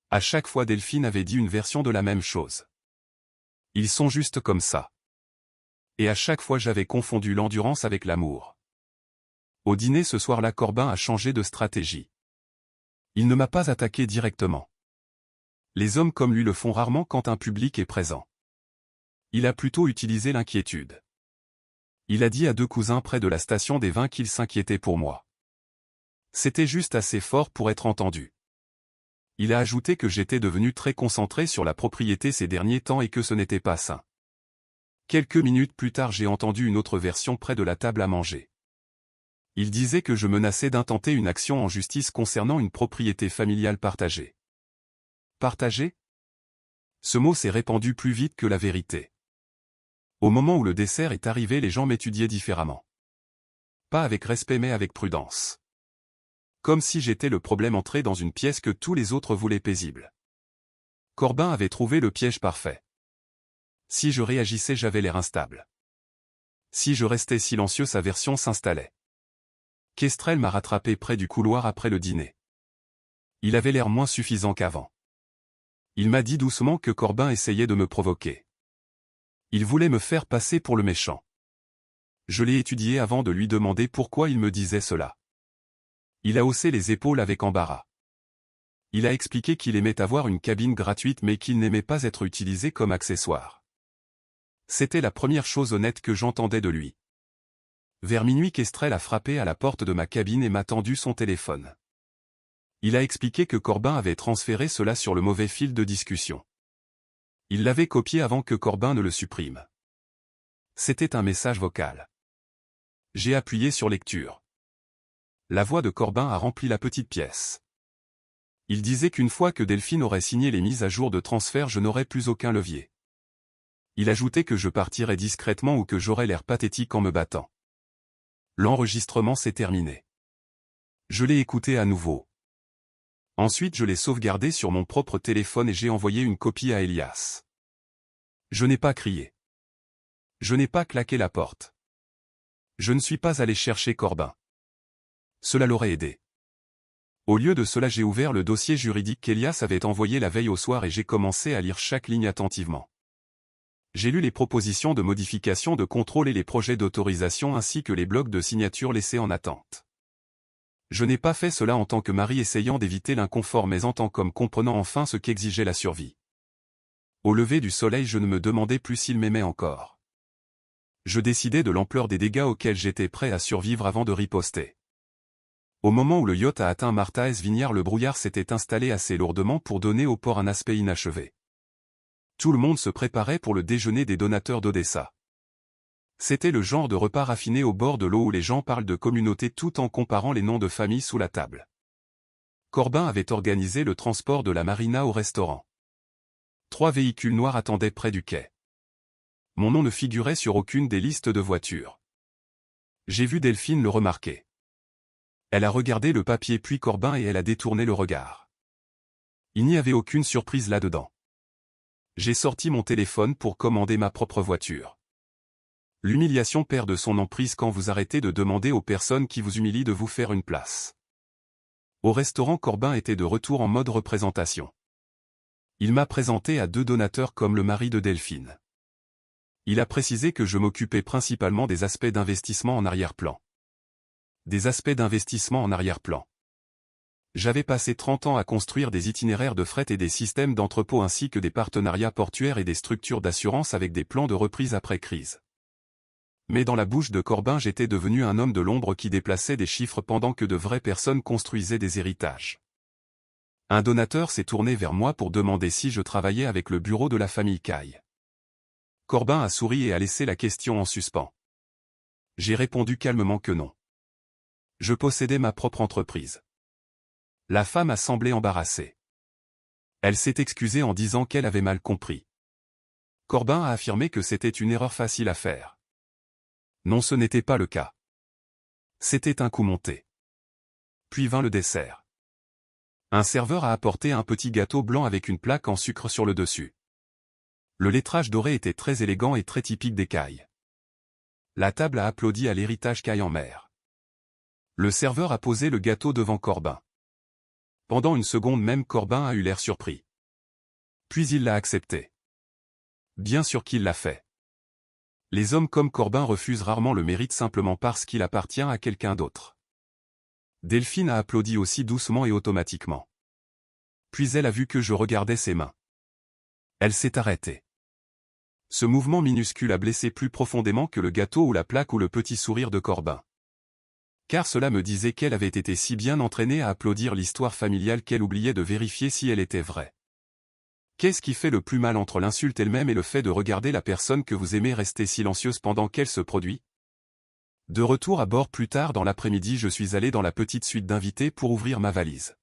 À chaque fois Delphine avait dit une version de la même chose. Ils sont juste comme ça. Et à chaque fois j'avais confondu l'endurance avec l'amour. Au dîner ce soir-là Corbin a changé de stratégie. Il ne m'a pas attaqué directement. Les hommes comme lui le font rarement quand un public est présent. Il a plutôt utilisé l'inquiétude. Il a dit à deux cousins près de la station des vins qu'il s'inquiétait pour moi. C'était juste assez fort pour être entendu. Il a ajouté que j'étais devenu très concentré sur la propriété ces derniers temps et que ce n'était pas sain. Quelques minutes plus tard j'ai entendu une autre version près de la table à manger. Il disait que je menaçais d'intenter une action en justice concernant une propriété familiale partagée. Partagée ? Ce mot s'est répandu plus vite que la vérité. Au moment où le dessert est arrivé, les gens m'étudiaient différemment. Pas avec respect mais avec prudence. Comme si j'étais le problème entré dans une pièce que tous les autres voulaient paisible. Corbin avait trouvé le piège parfait. Si je réagissais, j'avais l'air instable. Si je restais silencieux, sa version s'installait. Kestrel m'a rattrapé près du couloir après le dîner. Il avait l'air moins suffisant qu'avant. Il m'a dit doucement que Corbin essayait de me provoquer. Il voulait me faire passer pour le méchant. Je l'ai étudié avant de lui demander pourquoi il me disait cela. Il a haussé les épaules avec embarras. Il a expliqué qu'il aimait avoir une cabine gratuite mais qu'il n'aimait pas être utilisé comme accessoire. C'était la première chose honnête que j'entendais de lui. Vers minuit, Kestrel a frappé à la porte de ma cabine et m'a tendu son téléphone. Il a expliqué que Corbin avait transféré cela sur le mauvais fil de discussion. Il l'avait copié avant que Corbin ne le supprime. C'était un message vocal. J'ai appuyé sur lecture. La voix de Corbin a rempli la petite pièce. Il disait qu'une fois que Delphine aurait signé les mises à jour de transfert, je n'aurais plus aucun levier. Il ajoutait que je partirais discrètement ou que j'aurais l'air pathétique en me battant. L'enregistrement s'est terminé. Je l'ai écouté à nouveau. Ensuite je l'ai sauvegardé sur mon propre téléphone et j'ai envoyé une copie à Elias. Je n'ai pas crié. Je n'ai pas claqué la porte. Je ne suis pas allé chercher Corbin. Cela l'aurait aidé. Au lieu de cela, j'ai ouvert le dossier juridique qu'Elias avait envoyé la veille au soir et j'ai commencé à lire chaque ligne attentivement. J'ai lu les propositions de modification de contrôle et les projets d'autorisation ainsi que les blocs de signature laissés en attente. Je n'ai pas fait cela en tant que mari essayant d'éviter l'inconfort mais en tant qu'homme comprenant enfin ce qu'exigeait la survie. Au lever du soleil, je ne me demandais plus s'il m'aimait encore. Je décidais de l'ampleur des dégâts auxquels j'étais prêt à survivre avant de riposter. Au moment où le yacht a atteint Martha's Vineyard, le brouillard s'était installé assez lourdement pour donner au port un aspect inachevé. Tout le monde se préparait pour le déjeuner des donateurs d'Odessa. C'était le genre de repas raffiné au bord de l'eau où les gens parlent de communauté tout en comparant les noms de famille sous la table. Corbin avait organisé le transport de la marina au restaurant. 3 véhicules noirs attendaient près du quai. Mon nom ne figurait sur aucune des listes de voitures. J'ai vu Delphine le remarquer. Elle a regardé le papier puis Corbin et elle a détourné le regard. Il n'y avait aucune surprise là-dedans. J'ai sorti mon téléphone pour commander ma propre voiture. L'humiliation perd de son emprise quand vous arrêtez de demander aux personnes qui vous humilient de vous faire une place. Au restaurant, Corbin était de retour en mode représentation. Il m'a présenté à 2 donateurs comme le mari de Delphine. Il a précisé que je m'occupais principalement des aspects d'investissement en arrière-plan. Des aspects d'investissement en arrière-plan. J'avais passé 30 ans à construire des itinéraires de fret et des systèmes d'entrepôt ainsi que des partenariats portuaires et des structures d'assurance avec des plans de reprise après crise. Mais dans la bouche de Corbin, j'étais devenu un homme de l'ombre qui déplaçait des chiffres pendant que de vraies personnes construisaient des héritages. Un donateur s'est tourné vers moi pour demander si je travaillais avec le bureau de la famille Caille. Corbin a souri et a laissé la question en suspens. J'ai répondu calmement que non. Je possédais ma propre entreprise. La femme a semblé embarrassée. Elle s'est excusée en disant qu'elle avait mal compris. Corbin a affirmé que c'était une erreur facile à faire. Non, ce n'était pas le cas. C'était un coup monté. Puis vint le dessert. Un serveur a apporté un petit gâteau blanc avec une plaque en sucre sur le dessus. Le lettrage doré était très élégant et très typique des Cailles. La table a applaudi à l'héritage caille en mer. Le serveur a posé le gâteau devant Corbin. Pendant une seconde même Corbin a eu l'air surpris. Puis il l'a accepté. Bien sûr qu'il l'a fait. Les hommes comme Corbin refusent rarement le mérite simplement parce qu'il appartient à quelqu'un d'autre. Delphine a applaudi aussi doucement et automatiquement. Puis elle a vu que je regardais ses mains. Elle s'est arrêtée. Ce mouvement minuscule a blessé plus profondément que le gâteau ou la plaque ou le petit sourire de Corbin. Car cela me disait qu'elle avait été si bien entraînée à applaudir l'histoire familiale qu'elle oubliait de vérifier si elle était vraie. Qu'est-ce qui fait le plus mal entre l'insulte elle-même et le fait de regarder la personne que vous aimez rester silencieuse pendant qu'elle se produit? De retour à bord plus tard dans l'après-midi, je suis allé dans la petite suite d'invités pour ouvrir ma valise.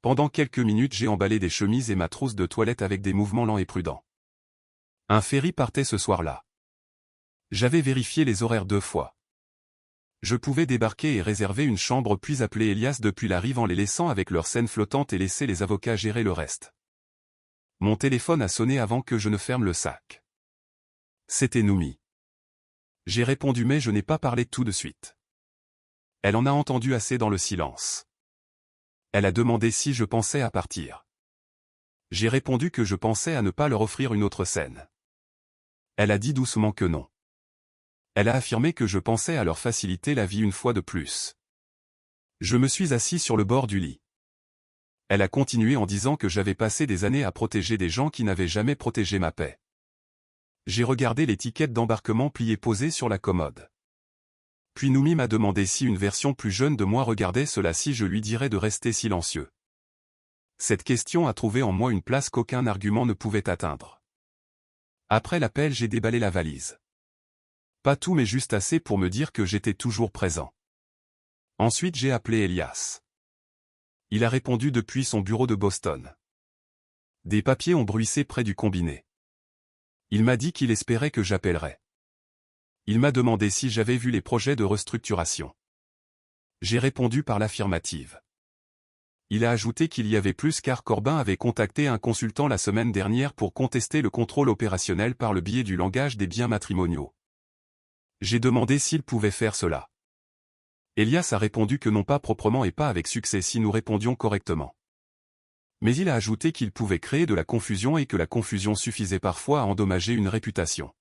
Pendant quelques minutes, j'ai emballé des chemises et ma trousse de toilette avec des mouvements lents et prudents. Un ferry partait ce soir-là. J'avais vérifié les horaires 2 fois. Je pouvais débarquer et réserver une chambre puis appeler Elias depuis la rive en les laissant avec leur scène flottante et laisser les avocats gérer le reste. Mon téléphone a sonné avant que je ne ferme le sac. C'était Noumi. J'ai répondu mais je n'ai pas parlé tout de suite. Elle en a entendu assez dans le silence. Elle a demandé si je pensais à partir. J'ai répondu que je pensais à ne pas leur offrir une autre scène. Elle a dit doucement que non. Elle a affirmé que je pensais à leur faciliter la vie une fois de plus. Je me suis assis sur le bord du lit. Elle a continué en disant que j'avais passé des années à protéger des gens qui n'avaient jamais protégé ma paix. J'ai regardé l'étiquette d'embarquement pliée posée sur la commode. Puis Noumi m'a demandé si une version plus jeune de moi regardait cela, si je lui dirais de rester silencieux. Cette question a trouvé en moi une place qu'aucun argument ne pouvait atteindre. Après l'appel, j'ai déballé la valise. Pas tout mais juste assez pour me dire que j'étais toujours présent. Ensuite j'ai appelé Elias. Il a répondu depuis son bureau de Boston. Des papiers ont bruissé près du combiné. Il m'a dit qu'il espérait que j'appellerais. Il m'a demandé si j'avais vu les projets de restructuration. J'ai répondu par l'affirmative. Il a ajouté qu'il y avait plus car Corbin avait contacté un consultant la semaine dernière pour contester le contrôle opérationnel par le biais du langage des biens matrimoniaux. J'ai demandé s'il pouvait faire cela. Elias a répondu que non, pas proprement et pas avec succès si nous répondions correctement. Mais il a ajouté qu'il pouvait créer de la confusion et que la confusion suffisait parfois à endommager une réputation.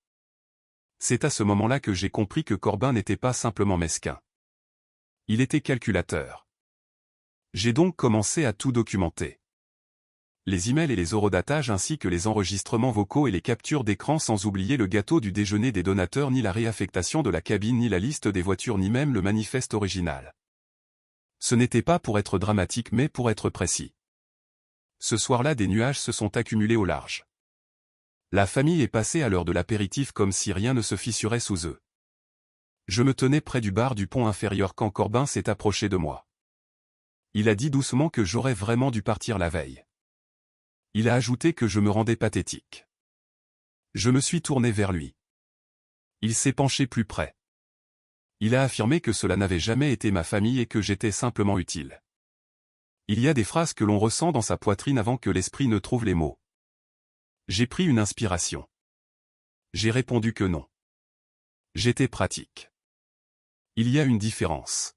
C'est à ce moment-là que j'ai compris que Corbin n'était pas simplement mesquin. Il était calculateur. J'ai donc commencé à tout documenter. Les emails et les horodatages ainsi que les enregistrements vocaux et les captures d'écran, sans oublier le gâteau du déjeuner des donateurs, ni la réaffectation de la cabine, ni la liste des voitures, ni même le manifeste original. Ce n'était pas pour être dramatique mais pour être précis. Ce soir-là, des nuages se sont accumulés au large. La famille est passée à l'heure de l'apéritif comme si rien ne se fissurait sous eux. Je me tenais près du bar du pont inférieur quand Corbin s'est approché de moi. Il a dit doucement que j'aurais vraiment dû partir la veille. Il a ajouté que je me rendais pathétique. Je me suis tourné vers lui. Il s'est penché plus près. Il a affirmé que cela n'avait jamais été ma famille et que j'étais simplement utile. Il y a des phrases que l'on ressent dans sa poitrine avant que l'esprit ne trouve les mots. J'ai pris une inspiration. J'ai répondu que non. J'étais pratique. Il y a une différence.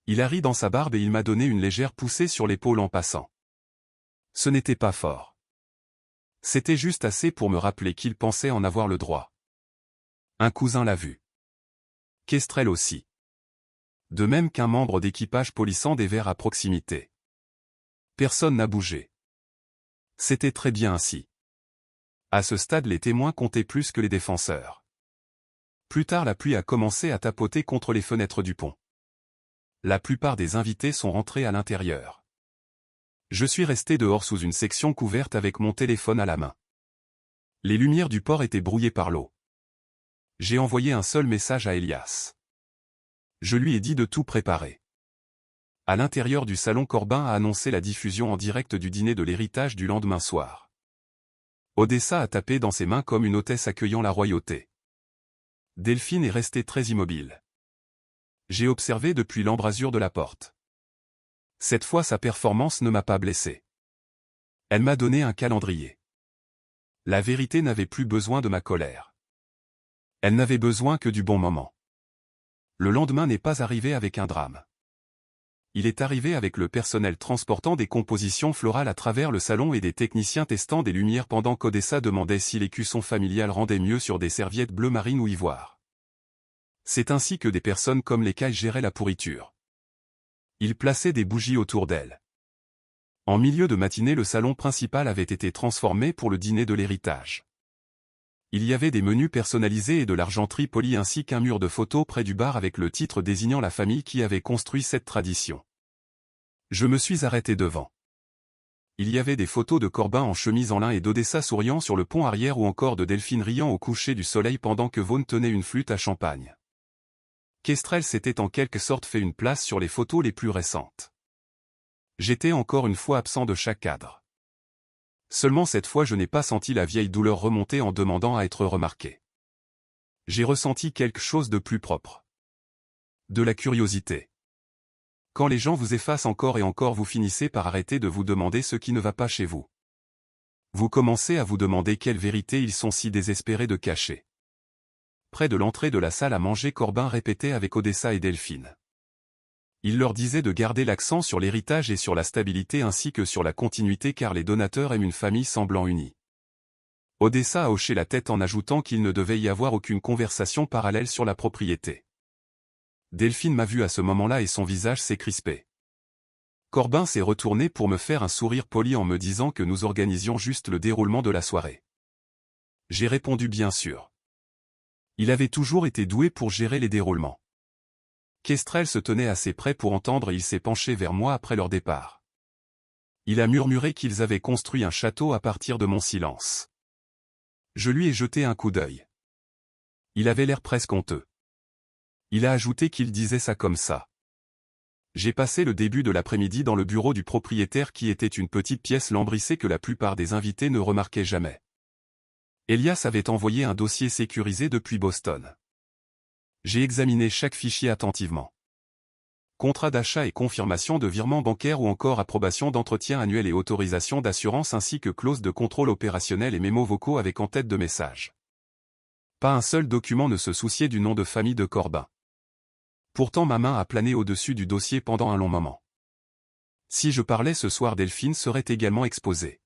Il a ri dans sa barbe et il m'a donné une légère poussée sur l'épaule en passant. Ce n'était pas fort. C'était juste assez pour me rappeler qu'il pensait en avoir le droit. Un cousin l'a vu. Kestrel aussi. De même qu'un membre d'équipage polissant des verres à proximité. Personne n'a bougé. C'était très bien ainsi. À ce stade, les témoins comptaient plus que les défenseurs. Plus tard, la pluie a commencé à tapoter contre les fenêtres du pont. La plupart des invités sont rentrés à l'intérieur. Je suis resté dehors sous une section couverte avec mon téléphone à la main. Les lumières du port étaient brouillées par l'eau. J'ai envoyé un seul message à Elias. Je lui ai dit de tout préparer. À l'intérieur du salon, Corbin a annoncé la diffusion en direct du dîner de l'héritage du lendemain soir. Odessa a tapé dans ses mains comme une hôtesse accueillant la royauté. Delphine est restée très immobile. J'ai observé depuis l'embrasure de la porte. Cette fois, sa performance ne m'a pas blessé. Elle m'a donné un calendrier. La vérité n'avait plus besoin de ma colère. Elle n'avait besoin que du bon moment. Le lendemain n'est pas arrivé avec un drame. Il est arrivé avec le personnel transportant des compositions florales à travers le salon et des techniciens testant des lumières pendant qu'Odessa demandait si l'écusson familial rendait mieux sur des serviettes bleu marine ou ivoire. C'est ainsi que des personnes comme l'écaille géraient la pourriture. Ils plaçaient des bougies autour d'elle. En milieu de matinée, le salon principal avait été transformé pour le dîner de l'héritage. Il y avait des menus personnalisés et de l'argenterie polie ainsi qu'un mur de photos près du bar avec le titre désignant la famille qui avait construit cette tradition. Je me suis arrêté devant. Il y avait des photos de Corbin en chemise en lin et d'Odessa souriant sur le pont arrière ou encore de Delphine riant au coucher du soleil pendant que Vaughn tenait une flûte à champagne. Kestrel s'était en quelque sorte fait une place sur les photos les plus récentes. J'étais encore une fois absent de chaque cadre. Seulement cette fois je n'ai pas senti la vieille douleur remonter en demandant à être remarqué. J'ai ressenti quelque chose de plus propre. De la curiosité. Quand les gens vous effacent encore et encore, vous finissez par arrêter de vous demander ce qui ne va pas chez vous. Vous commencez à vous demander quelle vérité ils sont si désespérés de cacher. Près de l'entrée de la salle à manger, Corbin répétait avec Odessa et Delphine. Il leur disait de garder l'accent sur l'héritage et sur la stabilité ainsi que sur la continuité car les donateurs aiment une famille semblant unie. Odessa a hoché la tête en ajoutant qu'il ne devait y avoir aucune conversation parallèle sur la propriété. Delphine m'a vu à ce moment-là et son visage s'est crispé. Corbin s'est retourné pour me faire un sourire poli en me disant que nous organisions juste le déroulement de la soirée. J'ai répondu bien sûr. Il avait toujours été doué pour gérer les déroulements. Kestrel se tenait assez près pour entendre et il s'est penché vers moi après leur départ. Il a murmuré qu'ils avaient construit un château à partir de mon silence. Je lui ai jeté un coup d'œil. Il avait l'air presque honteux. Il a ajouté qu'il disait ça comme ça. J'ai passé le début de l'après-midi dans le bureau du propriétaire qui était une petite pièce lambrissée que la plupart des invités ne remarquaient jamais. Elias avait envoyé un dossier sécurisé depuis Boston. J'ai examiné chaque fichier attentivement. Contrat d'achat et confirmation de virement bancaire ou encore approbation d'entretien annuel et autorisation d'assurance ainsi que clause de contrôle opérationnel et mémos vocaux avec en tête de message. Pas un seul document ne se souciait du nom de famille de Corbin. Pourtant ma main a plané au-dessus du dossier pendant un long moment. Si je parlais ce soir, Delphine serait également exposée.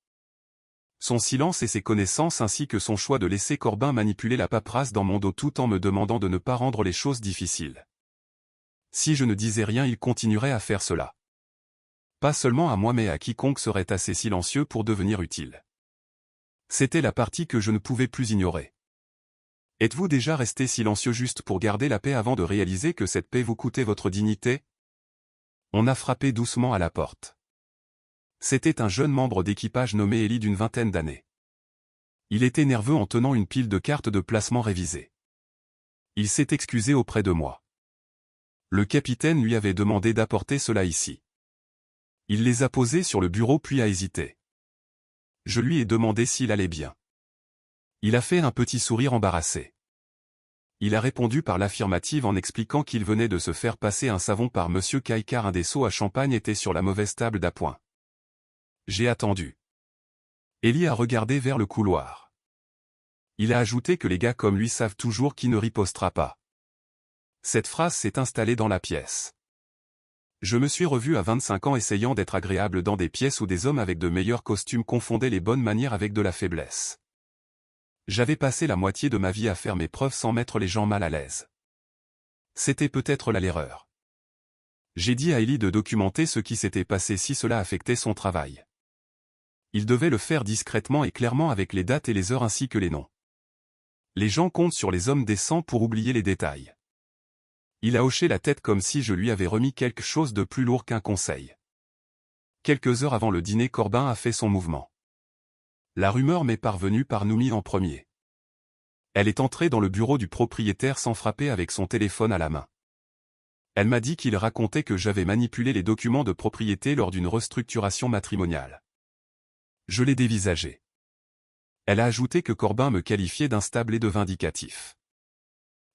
Son silence et ses connaissances ainsi que son choix de laisser Corbin manipuler la paperasse dans mon dos tout en me demandant de ne pas rendre les choses difficiles. Si je ne disais rien, il continuerait à faire cela. Pas seulement à moi mais à quiconque serait assez silencieux pour devenir utile. C'était la partie que je ne pouvais plus ignorer. Êtes-vous déjà resté silencieux juste pour garder la paix avant de réaliser que cette paix vous coûtait votre dignité? On a frappé doucement à la porte. C'était un jeune membre d'équipage nommé Ellie d'une vingtaine d'années. Il était nerveux en tenant une pile de cartes de placement révisées. Il s'est excusé auprès de moi. Le capitaine lui avait demandé d'apporter cela ici. Il les a posées sur le bureau puis a hésité. Je lui ai demandé s'il allait bien. Il a fait un petit sourire embarrassé. Il a répondu par l'affirmative en expliquant qu'il venait de se faire passer un savon par Monsieur Kay car un des seaux à champagne était sur la mauvaise table d'appoint. J'ai attendu. Ellie a regardé vers le couloir. Il a ajouté que les gars comme lui savent toujours qui ne ripostera pas. Cette phrase s'est installée dans la pièce. Je me suis revu à 25 ans essayant d'être agréable dans des pièces où des hommes avec de meilleurs costumes confondaient les bonnes manières avec de la faiblesse. J'avais passé la moitié de ma vie à faire mes preuves sans mettre les gens mal à l'aise. C'était peut-être là l'erreur. J'ai dit à Ellie de documenter ce qui s'était passé si cela affectait son travail. Il devait le faire discrètement et clairement avec les dates et les heures ainsi que les noms. Les gens comptent sur les hommes décents pour oublier les détails. Il a hoché la tête comme si je lui avais remis quelque chose de plus lourd qu'un conseil. Quelques heures avant le dîner, Corbin a fait son mouvement. La rumeur m'est parvenue par Noumi en premier. Elle est entrée dans le bureau du propriétaire sans frapper avec son téléphone à la main. Elle m'a dit qu'il racontait que j'avais manipulé les documents de propriété lors d'une restructuration matrimoniale. Je l'ai dévisagé. Elle a ajouté que Corbin me qualifiait d'instable et de vindicatif.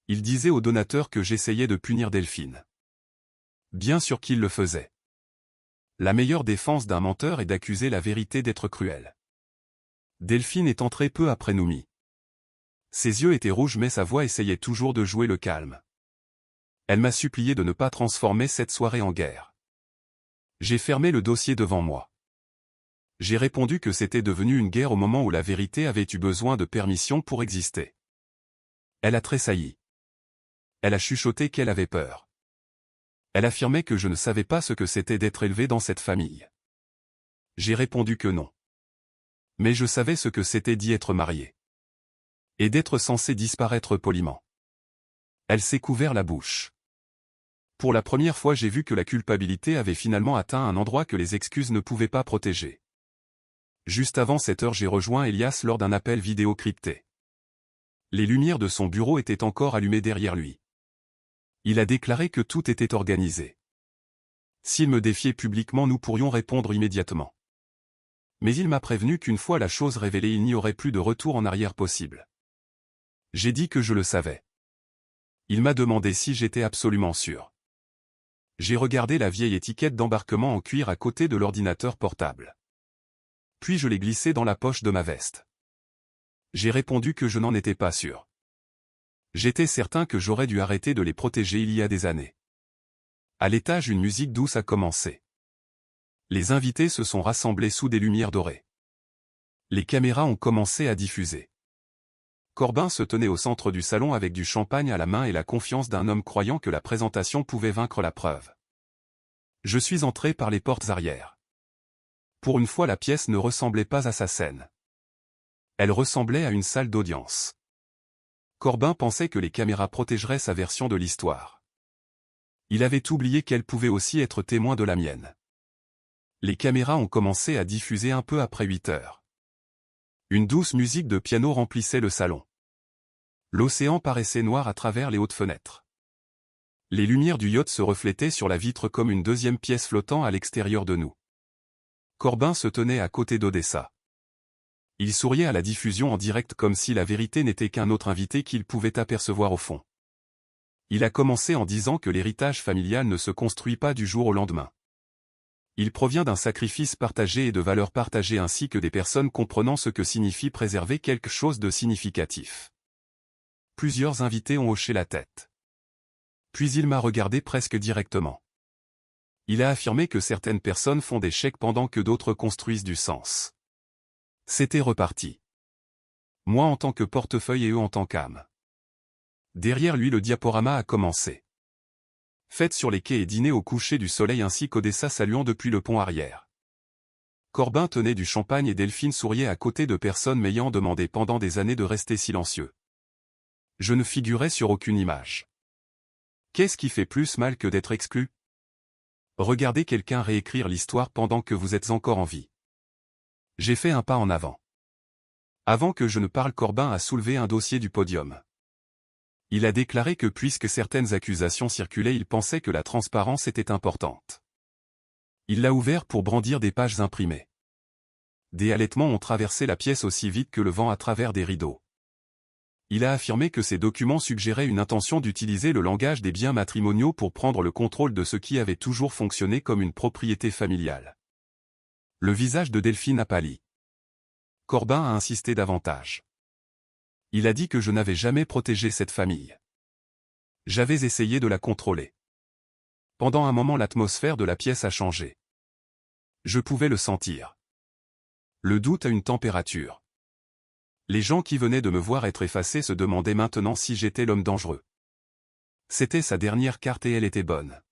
Il disait au donateur que j'essayais de punir Delphine. Bien sûr qu'il le faisait. La meilleure défense d'un menteur est d'accuser la vérité d'être cruelle. Delphine est entrée peu après Noumi. Ses yeux étaient rouges mais sa voix essayait toujours de jouer le calme. Elle m'a supplié de ne pas transformer cette soirée en guerre. J'ai fermé le dossier devant moi. J'ai répondu que c'était devenu une guerre au moment où la vérité avait eu besoin de permission pour exister. Elle a tressailli. Elle a chuchoté qu'elle avait peur. Elle affirmait que je ne savais pas ce que c'était d'être élevé dans cette famille. J'ai répondu que non. Mais je savais ce que c'était d'y être marié. Et d'être censé disparaître poliment. Elle s'est couvert la bouche. Pour la première fois j'ai vu que la culpabilité avait finalement atteint un endroit que les excuses ne pouvaient pas protéger. Juste avant cette heure j'ai rejoint Elias lors d'un appel vidéo crypté. Les lumières de son bureau étaient encore allumées derrière lui. Il a déclaré que tout était organisé. S'il me défiait publiquement nous pourrions répondre immédiatement. Mais il m'a prévenu qu'une fois la chose révélée il n'y aurait plus de retour en arrière possible. J'ai dit que je le savais. Il m'a demandé si j'étais absolument sûr. J'ai regardé la vieille étiquette d'embarquement en cuir à côté de l'ordinateur portable. Puis je l'ai glissée dans la poche de ma veste. J'ai répondu que je n'en étais pas sûr. J'étais certain que j'aurais dû arrêter de les protéger il y a des années. À l'étage une musique douce a commencé. Les invités se sont rassemblés sous des lumières dorées. Les caméras ont commencé à diffuser. Corbin se tenait au centre du salon avec du champagne à la main et la confiance d'un homme croyant que la présentation pouvait vaincre la preuve. Je suis entré par les portes arrière. Pour une fois la pièce ne ressemblait pas à sa scène. Elle ressemblait à une salle d'audience. Corbin pensait que les caméras protégeraient sa version de l'histoire. Il avait oublié qu'elle pouvait aussi être témoin de la mienne. Les caméras ont commencé à diffuser un peu après 8 heures. Une douce musique de piano remplissait le salon. L'océan paraissait noir à travers les hautes fenêtres. Les lumières du yacht se reflétaient sur la vitre comme une deuxième pièce flottant à l'extérieur de nous. Corbin se tenait à côté d'Odessa. Il souriait à la diffusion en direct comme si la vérité n'était qu'un autre invité qu'il pouvait apercevoir au fond. Il a commencé en disant que l'héritage familial ne se construit pas du jour au lendemain. Il provient d'un sacrifice partagé et de valeurs partagées ainsi que des personnes comprenant ce que signifie préserver quelque chose de significatif. Plusieurs invités ont hoché la tête. Puis il m'a regardé presque directement. Il a affirmé que certaines personnes font des chèques pendant que d'autres construisent du sens. C'était reparti. Moi en tant que portefeuille et eux en tant qu'âme. Derrière lui le diaporama a commencé. Fête sur les quais et dîner au coucher du soleil ainsi qu'Odessa saluant depuis le pont arrière. Corbin tenait du champagne et Delphine souriait à côté de personnes m'ayant demandé pendant des années de rester silencieux. Je ne figurais sur aucune image. Qu'est-ce qui fait plus mal que d'être exclu? Regardez quelqu'un réécrire l'histoire pendant que vous êtes encore en vie. J'ai fait un pas en avant. Avant que je ne parle, Corbin a soulevé un dossier du podium. Il a déclaré que puisque certaines accusations circulaient, il pensait que la transparence était importante. Il l'a ouvert pour brandir des pages imprimées. Des halètements ont traversé la pièce aussi vite que le vent à travers des rideaux. Il a affirmé que ces documents suggéraient une intention d'utiliser le langage des biens matrimoniaux pour prendre le contrôle de ce qui avait toujours fonctionné comme une propriété familiale. Le visage de Delphine a pâli. Corbin a insisté davantage. Il a dit que je n'avais jamais protégé cette famille. J'avais essayé de la contrôler. Pendant un moment l'atmosphère de la pièce a changé. Je pouvais le sentir. Le doute a une température. Les gens qui venaient de me voir être effacé se demandaient maintenant si j'étais l'homme dangereux. C'était sa dernière carte et elle était bonne.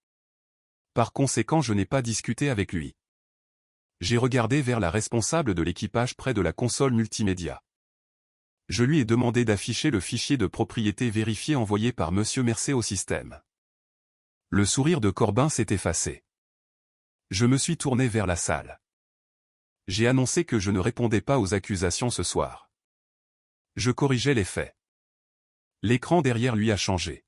Par conséquent je n'ai pas discuté avec lui. J'ai regardé vers la responsable de l'équipage près de la console multimédia. Je lui ai demandé d'afficher le fichier de propriété vérifié envoyé par Monsieur Mercé au système. Le sourire de Corbin s'est effacé. Je me suis tourné vers la salle. J'ai annoncé que je ne répondais pas aux accusations ce soir. Je corrigeais les faits. L'écran derrière lui a changé.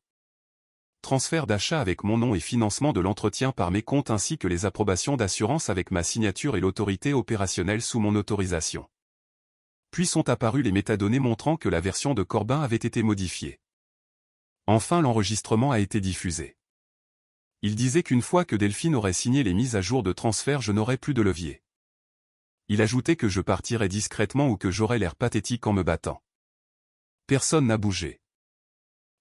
Transfert d'achat avec mon nom et financement de l'entretien par mes comptes ainsi que les approbations d'assurance avec ma signature et l'autorité opérationnelle sous mon autorisation. Puis sont apparues les métadonnées montrant que la version de Corbin avait été modifiée. Enfin l'enregistrement a été diffusé. Il disait qu'une fois que Delphine aurait signé les mises à jour de transfert je n'aurais plus de levier. Il ajoutait que je partirais discrètement ou que j'aurais l'air pathétique en me battant. Personne n'a bougé.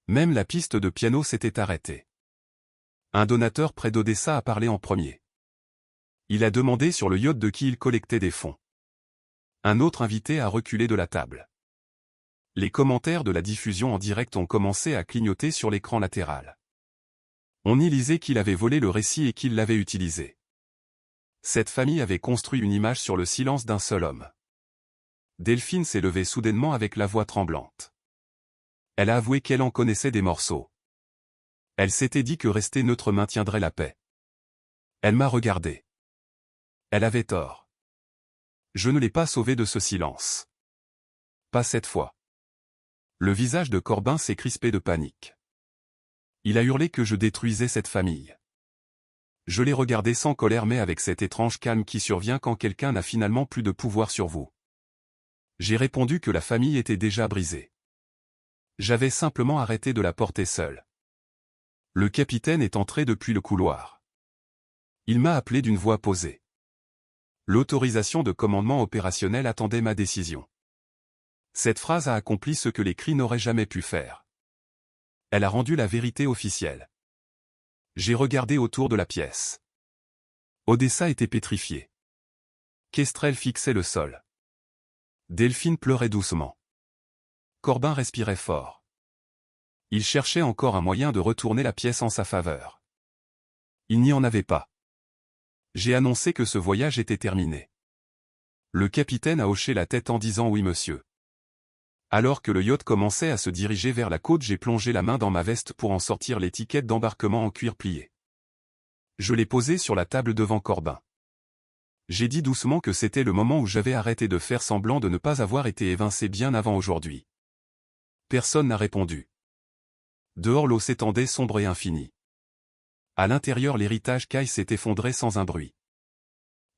Même la piste de piano s'était arrêtée. Un donateur près d'Odessa a parlé en premier. Il a demandé sur le yacht de qui il collectait des fonds. Un autre invité a reculé de la table. Les commentaires de la diffusion en direct ont commencé à clignoter sur l'écran latéral. On y lisait qu'il avait volé le récit et qu'il l'avait utilisé. Cette famille avait construit une image sur le silence d'un seul homme. Delphine s'est levée soudainement avec la voix tremblante. Elle a avoué qu'elle en connaissait des morceaux. Elle s'était dit que rester neutre maintiendrait la paix. Elle m'a regardé. Elle avait tort. Je ne l'ai pas sauvée de ce silence. Pas cette fois. Le visage de Corbin s'est crispé de panique. Il a hurlé que je détruisais cette famille. Je l'ai regardé sans colère mais avec cet étrange calme qui survient quand quelqu'un n'a finalement plus de pouvoir sur vous. J'ai répondu que la famille était déjà brisée. J'avais simplement arrêté de la porter seule. Le capitaine est entré depuis le couloir. Il m'a appelé d'une voix posée. L'autorisation de commandement opérationnel attendait ma décision. Cette phrase a accompli ce que les cris n'auraient jamais pu faire. Elle a rendu la vérité officielle. J'ai regardé autour de la pièce. Odessa était pétrifiée. Kestrel fixait le sol. Delphine pleurait doucement. Corbin respirait fort. Il cherchait encore un moyen de retourner la pièce en sa faveur. Il n'y en avait pas. J'ai annoncé que ce voyage était terminé. Le capitaine a hoché la tête en disant oui monsieur. Alors que le yacht commençait à se diriger vers la côte, j'ai plongé la main dans ma veste pour en sortir l'étiquette d'embarquement en cuir plié. Je l'ai posée sur la table devant Corbin. J'ai dit doucement que c'était le moment où j'avais arrêté de faire semblant de ne pas avoir été évincé bien avant aujourd'hui. Personne n'a répondu. Dehors l'eau s'étendait sombre et infinie. À l'intérieur l'héritage caille s'est effondré sans un bruit.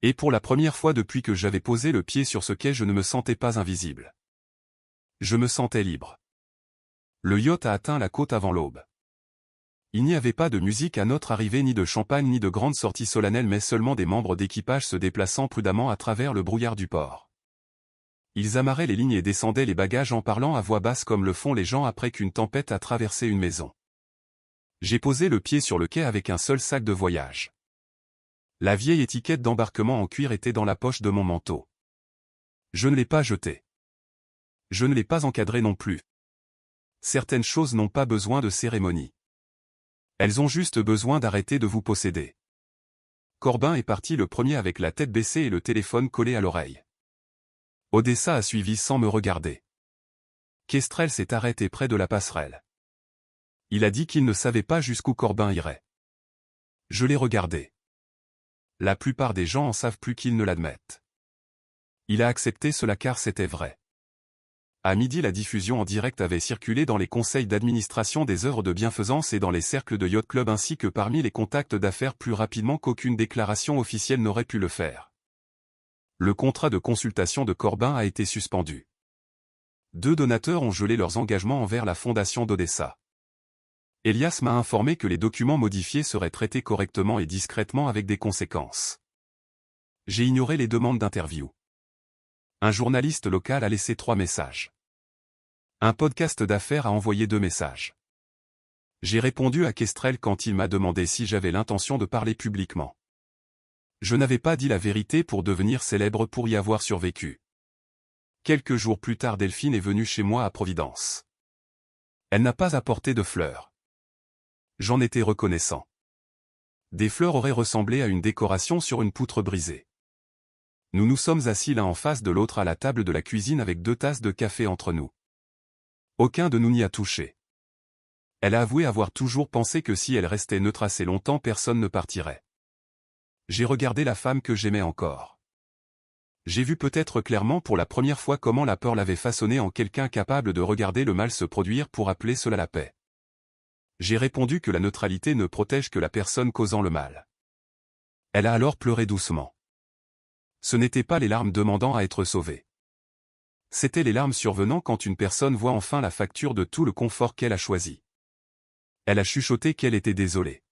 Et pour la première fois depuis que j'avais posé le pied sur ce quai je ne me sentais pas invisible. Je me sentais libre. Le yacht a atteint la côte avant l'aube. Il n'y avait pas de musique à notre arrivée ni de champagne ni de grandes sorties solennelles mais seulement des membres d'équipage se déplaçant prudemment à travers le brouillard du port. Ils amarraient les lignes et descendaient les bagages en parlant à voix basse comme le font les gens après qu'une tempête a traversé une maison. J'ai posé le pied sur le quai avec un seul sac de voyage. La vieille étiquette d'embarquement en cuir était dans la poche de mon manteau. Je ne l'ai pas jetée. Je ne l'ai pas encadrée non plus. Certaines choses n'ont pas besoin de cérémonie. Elles ont juste besoin d'arrêter de vous posséder. Corbin est parti le premier avec la tête baissée et le téléphone collé à l'oreille. Odessa a suivi sans me regarder. Kestrel s'est arrêté près de la passerelle. Il a dit qu'il ne savait pas jusqu'où Corbin irait. Je l'ai regardé. La plupart des gens en savent plus qu'ils ne l'admettent. Il a accepté cela car c'était vrai. À midi la diffusion en direct avait circulé dans les conseils d'administration des œuvres de bienfaisance et dans les cercles de yacht club ainsi que parmi les contacts d'affaires plus rapidement qu'aucune déclaration officielle n'aurait pu le faire. Le contrat de consultation de Corbin a été suspendu. 2 donateurs ont gelé leurs engagements envers la fondation d'Odessa. Elias m'a informé que les documents modifiés seraient traités correctement et discrètement avec des conséquences. J'ai ignoré les demandes d'interview. Un journaliste local a laissé 3 messages. Un podcast d'affaires a envoyé 2 messages. J'ai répondu à Kestrel quand il m'a demandé si j'avais l'intention de parler publiquement. Je n'avais pas dit la vérité pour devenir célèbre pour y avoir survécu. Quelques jours plus tard Delphine est venue chez moi à Providence. Elle n'a pas apporté de fleurs. J'en étais reconnaissant. Des fleurs auraient ressemblé à une décoration sur une poutre brisée. Nous nous sommes assis l'un en face de l'autre à la table de la cuisine avec 2 tasses de café entre nous. Aucun de nous n'y a touché. Elle a avoué avoir toujours pensé que si elle restait neutre assez longtemps personne ne partirait. J'ai regardé la femme que j'aimais encore. J'ai vu peut-être clairement pour la première fois comment la peur l'avait façonnée en quelqu'un capable de regarder le mal se produire pour appeler cela la paix. J'ai répondu que la neutralité ne protège que la personne causant le mal. Elle a alors pleuré doucement. Ce n'étaient pas les larmes demandant à être sauvées. C'étaient les larmes survenant quand une personne voit enfin la facture de tout le confort qu'elle a choisi. Elle a chuchoté qu'elle était désolée.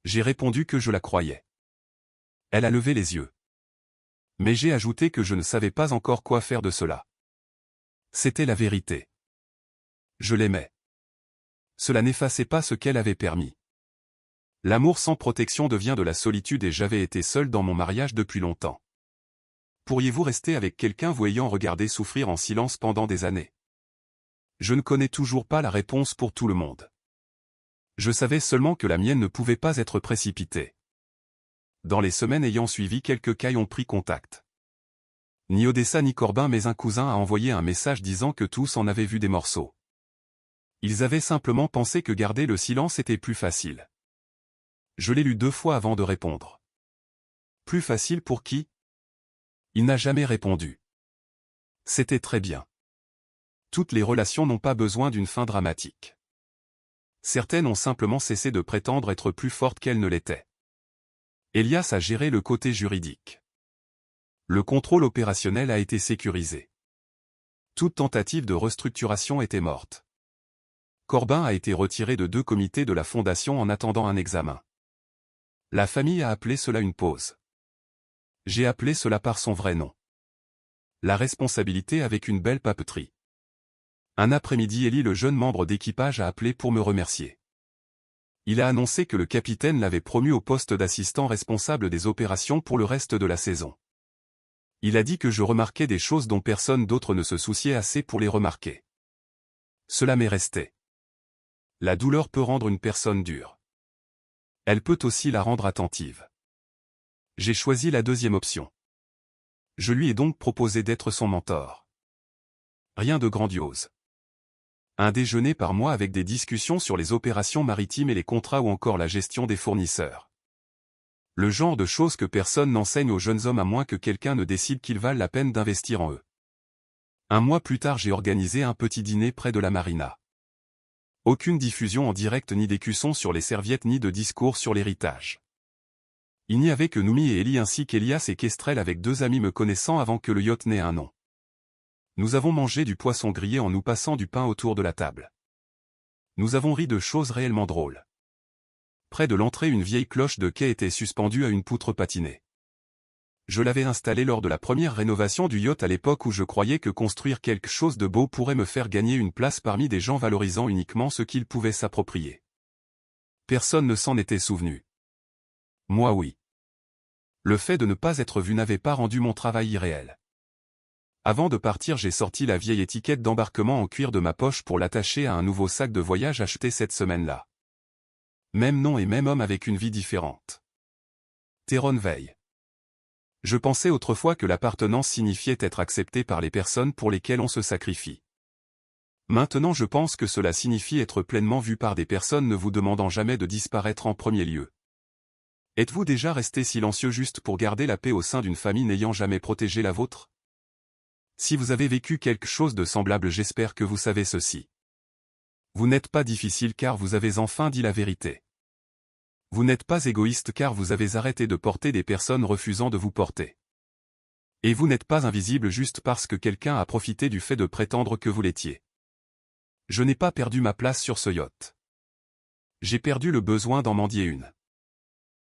J'ai répondu que je la croyais. Elle a levé les yeux. Mais j'ai ajouté que je ne savais pas encore quoi faire de cela. C'était la vérité. Je l'aimais. Cela n'effaçait pas ce qu'elle avait permis. L'amour sans protection devient de la solitude et j'avais été seul dans mon mariage depuis longtemps. Pourriez-vous rester avec quelqu'un vous ayant regardé souffrir en silence pendant des années? Je ne connais toujours pas la réponse pour tout le monde. Je savais seulement que la mienne ne pouvait pas être précipitée. Dans les semaines ayant suivi, quelques cailles ont pris contact. Ni Odessa ni Corbin mais un cousin a envoyé un message disant que tous en avaient vu des morceaux. Ils avaient simplement pensé que garder le silence était plus facile. Je l'ai lu 2 fois avant de répondre. Plus facile pour qui? Il n'a jamais répondu. C'était très bien. Toutes les relations n'ont pas besoin d'une fin dramatique. Certaines ont simplement cessé de prétendre être plus fortes qu'elles ne l'étaient. Elias a géré le côté juridique. Le contrôle opérationnel a été sécurisé. Toute tentative de restructuration était morte. Corbin a été retiré de 2 comités de la fondation en attendant un examen. La famille a appelé cela une pause. J'ai appelé cela par son vrai nom. La responsabilité avec une belle papeterie. Un après-midi, Eli, le jeune membre d'équipage, a appelé pour me remercier. Il a annoncé que le capitaine l'avait promu au poste d'assistant responsable des opérations pour le reste de la saison. Il a dit que je remarquais des choses dont personne d'autre ne se souciait assez pour les remarquer. Cela m'est resté. La douleur peut rendre une personne dure. Elle peut aussi la rendre attentive. J'ai choisi la 2e option. Je lui ai donc proposé d'être son mentor. Rien de grandiose. Un déjeuner par mois avec des discussions sur les opérations maritimes et les contrats ou encore la gestion des fournisseurs. Le genre de choses que personne n'enseigne aux jeunes hommes à moins que quelqu'un ne décide qu'ils valent la peine d'investir en eux. 1 mois plus tard, j'ai organisé un petit dîner près de la marina. Aucune diffusion en direct ni d'écussons sur les serviettes ni de discours sur l'héritage. Il n'y avait que Noumi et Eli ainsi qu'Elias et Kestrel avec 2 amis me connaissant avant que le yacht n'ait un nom. Nous avons mangé du poisson grillé en nous passant du pain autour de la table. Nous avons ri de choses réellement drôles. Près de l'entrée, une vieille cloche de quai était suspendue à une poutre patinée. Je l'avais installée lors de la première rénovation du yacht à l'époque où je croyais que construire quelque chose de beau pourrait me faire gagner une place parmi des gens valorisant uniquement ce qu'ils pouvaient s'approprier. Personne ne s'en était souvenu. Moi oui. Le fait de ne pas être vu n'avait pas rendu mon travail irréel. Avant de partir, j'ai sorti la vieille étiquette d'embarquement en cuir de ma poche pour l'attacher à un nouveau sac de voyage acheté cette semaine-là. Même nom et même homme avec une vie différente. Tyrone Veil. Je pensais autrefois que l'appartenance signifiait être accepté par les personnes pour lesquelles on se sacrifie. Maintenant je pense que cela signifie être pleinement vu par des personnes ne vous demandant jamais de disparaître en premier lieu. Êtes-vous déjà resté silencieux juste pour garder la paix au sein d'une famille n'ayant jamais protégé la vôtre? Si vous avez vécu quelque chose de semblable, j'espère que vous savez ceci. Vous n'êtes pas difficile car vous avez enfin dit la vérité. Vous n'êtes pas égoïste car vous avez arrêté de porter des personnes refusant de vous porter. Et vous n'êtes pas invisible juste parce que quelqu'un a profité du fait de prétendre que vous l'étiez. Je n'ai pas perdu ma place sur ce yacht. J'ai perdu le besoin d'en mendier une.